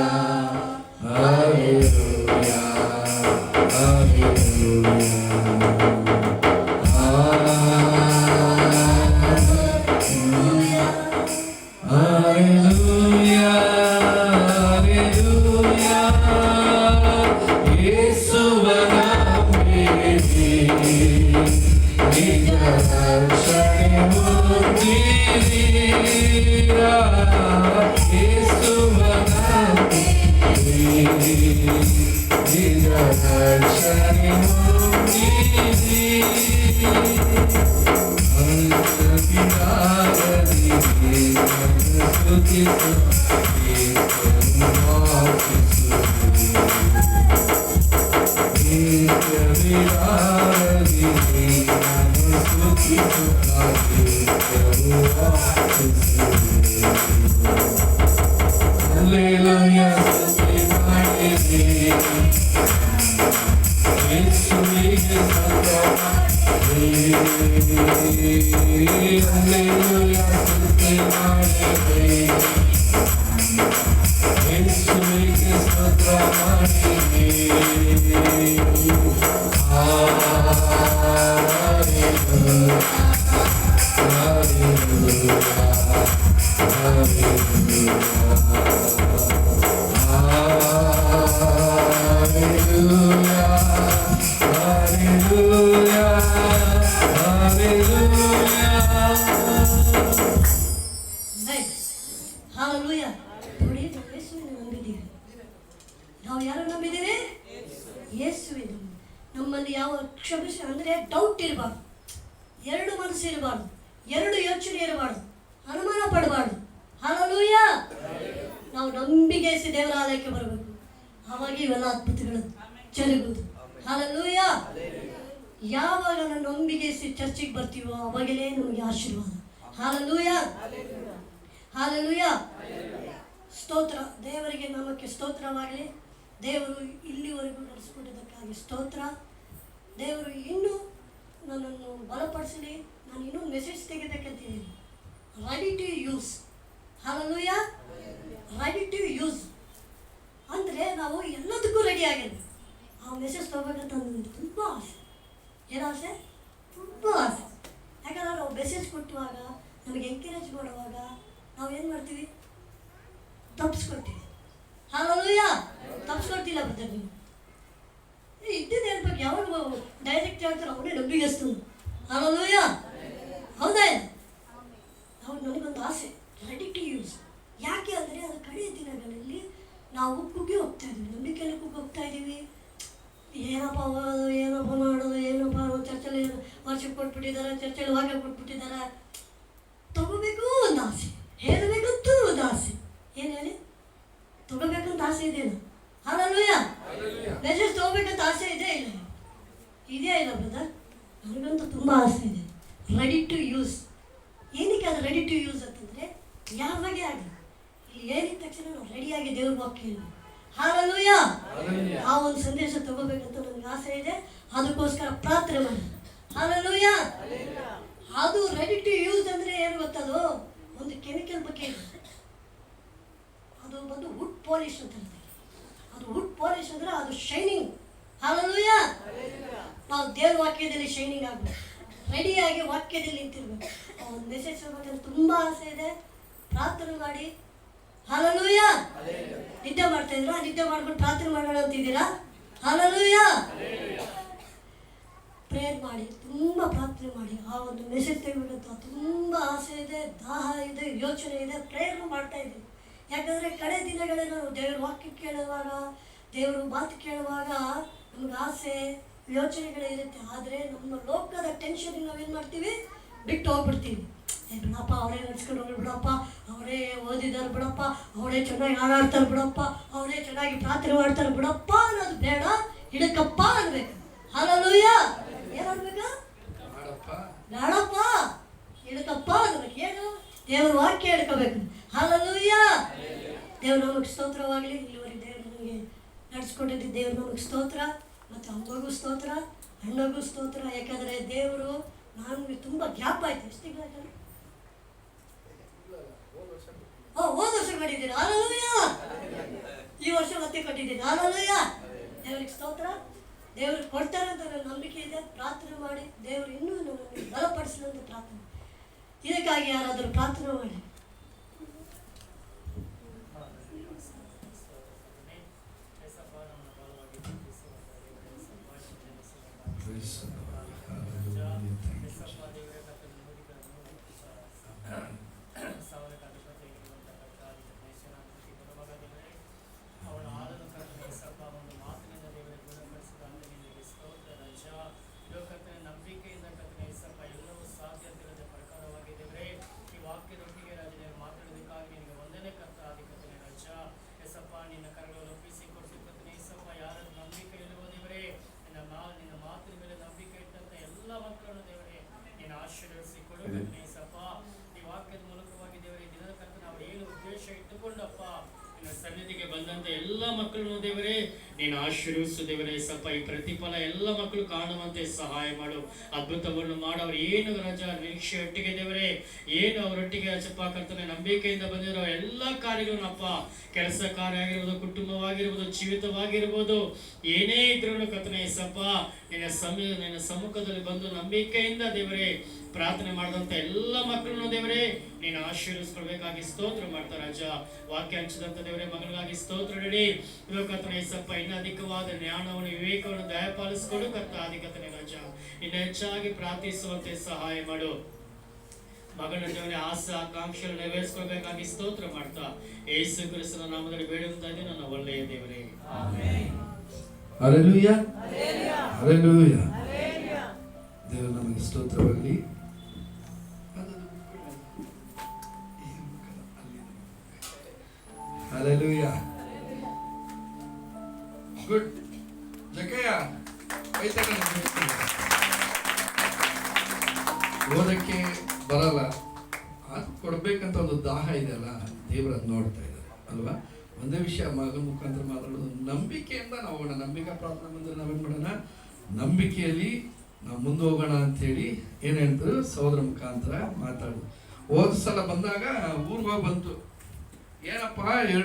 hallelujah, hallelujah. Hallelujah, ಸ್ತುತಿ ಮಾಡಿರಿ. ಯೇಸುವಿಗೆ ಸ್ತೋತ್ರ. Hallelujah, ಸ್ತುತಿ ಮಾಡಿರಿ. ಯೇಸುವಿಗೆ ಸ್ತೋತ್ರ ಮಾಡಿರಿ. Hallelujah, hallelujah, hallelujah, hallelujah, hallelujah. ನೋಡಿ, ನಾವು ಯೇಸುವಿನ ನಂಬಿದ್ದೀವಿ. ನಾವು ಯಾರು ನಂಬಿದ್ದೀವಿ? ಯೇಸುವಿನ. ನಮ್ಮಲ್ಲಿ ಯಾವ ಕ್ಷಮಿಸಿ ಅಂದರೆ ಡೌಟ್ ಇರಬಾರ್ದು, ಎರಡು ಮನಸ್ಸು ಇರಬಾರ್ದು, ಎರಡು ಯೋಚನೆ ಇರಬಾರ್ದು, ಅನುಮಾನ ಪಡಬಾರ್ದು. ಹಾಲೆಲೂಯಾ. ನಾವು ನಂಬಿಕೆ ಇರಿಸಿ ದೇವರ ಆಲಯಕ್ಕೆ ಬರಬೇಕು. ಆವಾಗ ಇವೆಲ್ಲ ಅದ್ಭುತಗಳು ಜರುಗುವುದು. ಹಾಲೆಲೂಯಾ. ಯಾವಾಗ ನಾವು ನಂಬಿಕೆ ಇರಿಸಿ ಚರ್ಚಿಗೆ ಬರ್ತೀವೋ ಅವಾಗಲೇ ನಮಗೆ ಆಶೀರ್ವಾದ. Hallelujah, hallelujah. ಸ್ತೋತ್ರ ದೇವರಿಗೆ, ನಮಗೆ ಸ್ತೋತ್ರವಾಗಲಿ. ದೇವರು ಇಲ್ಲಿವರೆಗೂ ನಡೆಸಿಕೊಟ್ಟಿದ್ದಕ್ಕಾಗಿ ಸ್ತೋತ್ರ. ದೇವರು ಇನ್ನೂ ನನ್ನನ್ನು ಬಲಪಡಿಸಲಿ. ನಾನು ಇನ್ನೂ ಮೆಸೇಜ್ ತೆಗೆಬೇಕಂತಿದ್ದೀನಿ. Ready to use. Hallelujah, ready to use ಅಂದರೆ ನಾವು ಎಲ್ಲದಕ್ಕೂ ರೆಡಿ ಆಗಿರ್ಬೇಕು. ಆ ಮೆಸೇಜ್ ತೊಗೋಬೇಕಂತ ನನಗೆ ತುಂಬ ಆಸೆ. ಏನು ಆಸೆ? ತುಂಬ ಆಸೆ. ಯಾಕಂದ್ರೆ ನಾವು ಮೆಸೇಜ್ ಕೊಟ್ಟುವಾಗ, ನಮಗೆ ಎಂಕರೇಜ್ ಮಾಡುವಾಗ ನಾವು ಏನು ಮಾಡ್ತೀವಿ? ತಪ್ಪಿಸ್ಕೊಡ್ತೀವಿ. ಹಾಲೆಲೂಯಾ. ತಪ್ಪಿಸ್ಕೊಡ್ತಿಲ್ಲ ಬ್ರದರ್. ನೀವು ಇದ್ದಿದ್ದು ಹೇಳ್ಬೇಕು. ಯಾವಾಗ ಡೈರೆಕ್ಟ್ ಹೇಳ್ತಾರೆ ಅವನೇ ನಂಬಿಗಸ್ತು. ಹಾಲೆಲೂಯಾ. ಹೌದಾ? ಅವ್ರು ನನಗೊಂದು ಆಸೆ, ರೆಡಿ ಟು ಯೂಸ್. ಯಾಕೆ ಅಂದರೆ ಅದು ಕಡೆಯ ದಿನಗಳಲ್ಲಿ ನಾವು ಕುಗ್ಗಿ ಹೋಗ್ತಾ ಇದ್ದೀವಿ, ನಂಬಿಕೆಯಲ್ಲಿ ಕುಗ್ಗಿ ಹೋಗ್ತಾ ಇದ್ದೀವಿ. ಏನಪ್ಪ ಹೋಗೋದು, ಏನಪ್ಪ ಮಾಡೋದು, ಏನಪ್ಪ ಚರ್ಚಲ್ಲಿ ವರ್ಷಕ್ಕೆ ಕೊಟ್ಬಿಟ್ಟಿದ್ದಾರೆ, ಚರ್ಚಲ್ಲಿ ವಾಕ್ಯ ಕೊಟ್ಬಿಟ್ಟಿದ್ದಾರೆ. ತಗೋಬೇಕು ಒಂದು ಆಸೆ, ಹೇಳಬೇಕಂತೂ ಒಂದು ಆಸೆ. ಏನು ಹೇಳಿ? ತಗೋಬೇಕಂತ ಆಸೆ ಇದೆಯಲ್ಲ. ಹಾಲೆಲೂಯಾ. ಮೆಸೇಜ್ ತಗೋಬೇಕಂತ ಆಸೆ ಇದೆ ಇಲ್ಲ? ಇದೆಯಾ ಇಲ್ಲ ಬ್ರದರ್? ನನಗಂತೂ ತುಂಬ ಆಸೆ ಇದೆ. Ready to use. ಏನಕ್ಕೆ ಅದು ರೆಡಿ ಟು ಯೂಸ್ ಅಂತಂದರೆ, ಯಾವಾಗೇ ಆಗಲಿ ಇಲ್ಲಿ ಹೇಳಿದ ತಕ್ಷಣ ನಾವು ರೆಡಿಯಾಗಿ ದೇವ್ರ ವಾಕ್ಯ ಹೇಳಿ. ಹಾಲೆಲೂಯಾ. ಆ ಒಂದು ಸಂದೇಶ ತಗೋಬೇಕಂತ ನನಗೆ ಆಸೆ ಇದೆ. ಅದಕ್ಕೋಸ್ಕರ ಪ್ರಾರ್ಥನೆ ಮಾಡಿ. ಹಾಲೆಲೂಯಾ. ಅದು ರೆಡಿ ಟು ಯೂಸ್ ಅಂದರೆ ಏನು ಗೊತ್ತದು? ಒಂದು ಕೆಮಿಕಲ್ ಬಗ್ಗೆ ಇದೆ. ಅದು ಬಂದು ವುಡ್ ಪಾಲಿಶ್ ಅಂತ ಹೇಳ್ತಾರೆ. ಅದು ವುಡ್ ಪಾಲಿಶ್ ಅಂದರೆ ಅದು ಶೈನಿಂಗ್. ಹಾಲೆಲೂಯಾ. ನಾವು ದೇವ್ರ ವಾಕ್ಯದಲ್ಲಿ ಶೈನಿಂಗ್ ಆಗಬೇಕು, ರೆಡಿಯಾಗಿ ವಾಕ್ಯದಲ್ಲಿ ನಿಂತಿರ್ಬೇಕು. ಒಂದು ಮೆಸೇಜ್ ಹೋಗ್ಬೇಕಂತ ತುಂಬ ಆಸೆ ಇದೆ. ಪ್ರಾರ್ಥನೆ ಮಾಡಿ. ಹಾಲೆಲೂಯಾ. ನಿದ್ದೆ ಮಾಡ್ತಾ ಇದ್ದೀರಾ? ನಿದ್ದೆ ಮಾಡ್ಕೊಂಡು ಪ್ರಾರ್ಥನೆ ಮಾಡೋಣ ಅಂತಿದ್ದೀರಾ? ಹಾಲೆಲೂಯಾ. ಪ್ರೇಯರ್ ಮಾಡಿ, ತುಂಬ ಪ್ರಾರ್ಥನೆ ಮಾಡಿ. ಆ ಒಂದು ಮೆಸೇಜ್ ತೆಗಿಬೇಕಂತ ತುಂಬ ಆಸೆ ಇದೆ, ದಾಹ ಇದೆ, ಯೋಚನೆ ಇದೆ. ಪ್ರೇಯರ್ನು ಮಾಡ್ತಾ ಇದ್ದೀವಿ. ಯಾಕಂದರೆ ಕಡೆ ದಿನಗಳಲ್ಲಿ ನಾವು ದೇವ್ರ ವಾಕ್ಯ ಕೇಳುವಾಗ, ದೇವರು ಮಾತು ಕೇಳುವಾಗ ನಮ್ಗೆ ಆಸೆ ಯೋಚನೆಗಳಿರುತ್ತೆ. ಆದರೆ ನಮ್ಮ ಲೋಕದ ಟೆನ್ಷನಿಗೆ ನಾವೇನು ಮಾಡ್ತೀವಿ? ಬಿಟ್ಟು ಹೋಗ್ಬಿಡ್ತೀವಿ. ಬಿಡಪ್ಪ, ಅವರೇ ನಡ್ಸ್ಕೊಂಡು ಹೋಗಿ ಬಿಡಪ್ಪ, ಅವರೇ ಓದಿದ್ದಾರೆ ಬಿಡಪ್ಪ, ಅವರೇ ಚೆನ್ನಾಗಿ ಹಾಡಾಡ್ತಾರೆ ಬಿಡಪ್ಪ, ಅವರೇ ಚೆನ್ನಾಗಿ ಪ್ರಾರ್ಥನೆ ಮಾಡ್ತಾರೆ ಬಿಡಪ್ಪ ಅನ್ನೋದು ಬೇಡ. ಹಿಡಕಪ್ಪ ಅನ್ಬೇಕು. ಹಾಲೆಲೂಯಾ. ಏನು ಅನ್ಬೇಕು? ಬೇಡಪ್ಪ, ಹಿಡಕಪ್ಪ ಅನ್ಬೇಕು. ಏನು? ದೇವ್ರ ವಾಕ್ಯ ಹಿಡ್ಕೋಬೇಕು. ಹಾಲೆಲೂಯಾ. ದೇವ್ರು ನಮಗೆ ಸ್ತೋತ್ರವಾಗಲಿ. ಇಲ್ಲಿವರೆಗೆ ದೇವರು ನಮಗೆ ನಡೆಸ್ಕೊಂಡಿದ್ದು ದೇವ್ರು ನಮಗೆ ಸ್ತೋತ್ರ. ಮತ್ತು ಅಮ್ಮಗೂ ಸ್ತೋತ್ರ, ಅಣ್ಣಗೂ ಸ್ತೋತ್ರ. ಯಾಕಂದರೆ ದೇವರು ನನಗೆ ತುಂಬ ಗ್ಯಾಪ್ ಆಯಿತು. ಎಷ್ಟು ತಿಂಗಳಾಯ್ತು? ಹೋದ ವರ್ಷ ಕೊಟ್ಟಿದ್ದೀನಿ. ಹಾಲೆಲೂಯಾ. ಈ ವರ್ಷ ಮತ್ತೆ ಕೊಟ್ಟಿದ್ದೀನಿ. ಹಾಲೆಲೂಯಾ. ದೇವರಿಗೆ ಸ್ತೋತ್ರ. ದೇವ್ರಿಗೆ ಕೊಡ್ತಾರೆ ಅಂತ ನನ್ನ ನಂಬಿಕೆ ಇದೆ. ಪ್ರಾರ್ಥನೆ ಮಾಡಿ ದೇವರು ಇನ್ನೂ ನನ್ನನ್ನು ಬಲಪಡಿಸಲಿ ಅಂತ ಪ್ರಾರ್ಥನೆ. ಇದಕ್ಕಾಗಿ ಯಾರಾದರೂ ಪ್ರಾರ್ಥನೆ ಮಾಡಿ. ಸನ್ನಿಧಿಗೆ ಬಂದಂತ ಎಲ್ಲ ಮಕ್ಕಳನ್ನು ದೇವರೇ ನೀನು ಆಶೀರ್ವಿಸು ದೇವರೇ ಸಪ್ಪ. ಈ ಪ್ರತಿಫಲ ಎಲ್ಲ ಮಕ್ಕಳು ಕಾಣುವಂತೆ ಸಹಾಯ ಮಾಡು. ಅದ್ಭುತವನ್ನು ಮಾಡು. ಅವ್ರು ಏನು ರಾಜ ನಿರೀಕ್ಷೆ ಒಟ್ಟಿಗೆ ದೇವರೇ, ಏನು ಅವರೊಟ್ಟಿಗೆ ಅಚ್ಚಪ್ಪ ಕರ್ತನೆ ನಂಬಿಕೆಯಿಂದ ಬಂದಿರೋ ಎಲ್ಲ ಕಾರ್ಯಗಳನ್ನು ಅಪ್ಪ, ಕೆಲಸ ಕಾರ್ಯ ಆಗಿರ್ಬೋದು, ಕುಟುಂಬವಾಗಿರ್ಬೋದು, ಜೀವಿತವಾಗಿರ್ಬೋದು, ಏನೇ ಇದ್ರೂ ಕರ್ತನೆ ಸಪ್ಪ ನಿನ್ನ ಸಮ್ಮುಖದಲ್ಲಿ ಬಂದು ನಂಬಿಕೆಯಿಂದ ದೇವರೇ ಪ್ರಾರ್ಥನೆ ಮಾಡಿದಂಥ ಎಲ್ಲ ಮಕ್ಕಳನ್ನು ದೇವರೇ ನೀನು ಆಶೀರ್ವಿಸ್ಕೊಳ್ಬೇಕಾಗಿ ಸ್ತೋತ್ರ ಮಾಡ್ತಾ ರಾಜ. ವಾಕ್ಯ ಹಂಚಿದಂಥ ದೇವರೇ ಮಗಳಿಗಾಗಿ ಸ್ತೋತ್ರ ನಡಿ. ಇವಾಗ ಕರ್ತನೆ ಸಪ್ಪ ಇನ್ನು ಅಧಿಕವಾದ ಜ್ಞಾನವನ್ನು ವಿವೇಕವನ್ನು ದಯಪಾಲಿಸ್ಕೊಡು ಕರ್ತ ಅಧಿಕತನೆ ರಾಜ. ಇನ್ನು ಹೆಚ್ಚಾಗಿ ಪ್ರಾರ್ಥಿಸುವಂತೆ ಸಹಾಯ ಮಾಡು. ಮಗಳ ದೇವರೇ ಆಸೆ ಆಕಾಂಕ್ಷೆಯನ್ನು ನೆರವೇರಿಸ್ಕೊಳ್ಬೇಕಾಗಿ ಸ್ತೋತ್ರ ಮಾಡ್ತಾ ಯೇಸು ಕ್ರಿಸ್ತನ ನಾಮದಲ್ಲಿ ಬೇಡುತ್ತಾ ಇದ್ದೀನಿ ನನ್ನ ಒಳ್ಳೆಯ ದೇವರೇ, ಆಮೆನ್. Hallelujah, hallelujah. ದೇವರು ನಮಗೆ ಸ್ತೋತ್ರವಾಗಲಿ. ಹಲ್ಲೆಲೂಯಾ. ಗುಡ್ ಜಕಯ್ಯ, ಓದಕ್ಕೆ ಬರಲ್ಲ, ಅದು ಕೊಡ್ಬೇಕಂತ ಒಂದು ದಾಹ ಇದೆಯಲ್ಲ, ದೇವರು ಅದು ನೋಡ್ತಾ ಇದ್ದಾರೆ ಅಲ್ವಾ. ಒಂದೇ ವಿಷಯ ಮಗನ ಮುಖಾಂತರ ಮಾತಾಡೋದು, ನಂಬಿಕೆಯಿಂದ ನಾವು ಹೋಗೋಣ. ನಂಬಿಕೆ ಪ್ರಾರ್ಥನೆ ಬಂದರೆ ನಾವೇನು ಮಾಡೋಣ, ನಂಬಿಕೆಯಲ್ಲಿ ನಾವು ಮುಂದೆ ಹೋಗೋಣ ಅಂಥೇಳಿ ಏನು ಹೇಳ್ತಾರೆ ಸಹೋದರ ಮುಖಾಂತರ ಮಾತಾಡೋದು. ಹೋದ ಸಲ ಬಂದಾಗ ಊರಿಗೆ ಹೋಗಿ ಬಂತು, ಏನಪ್ಪ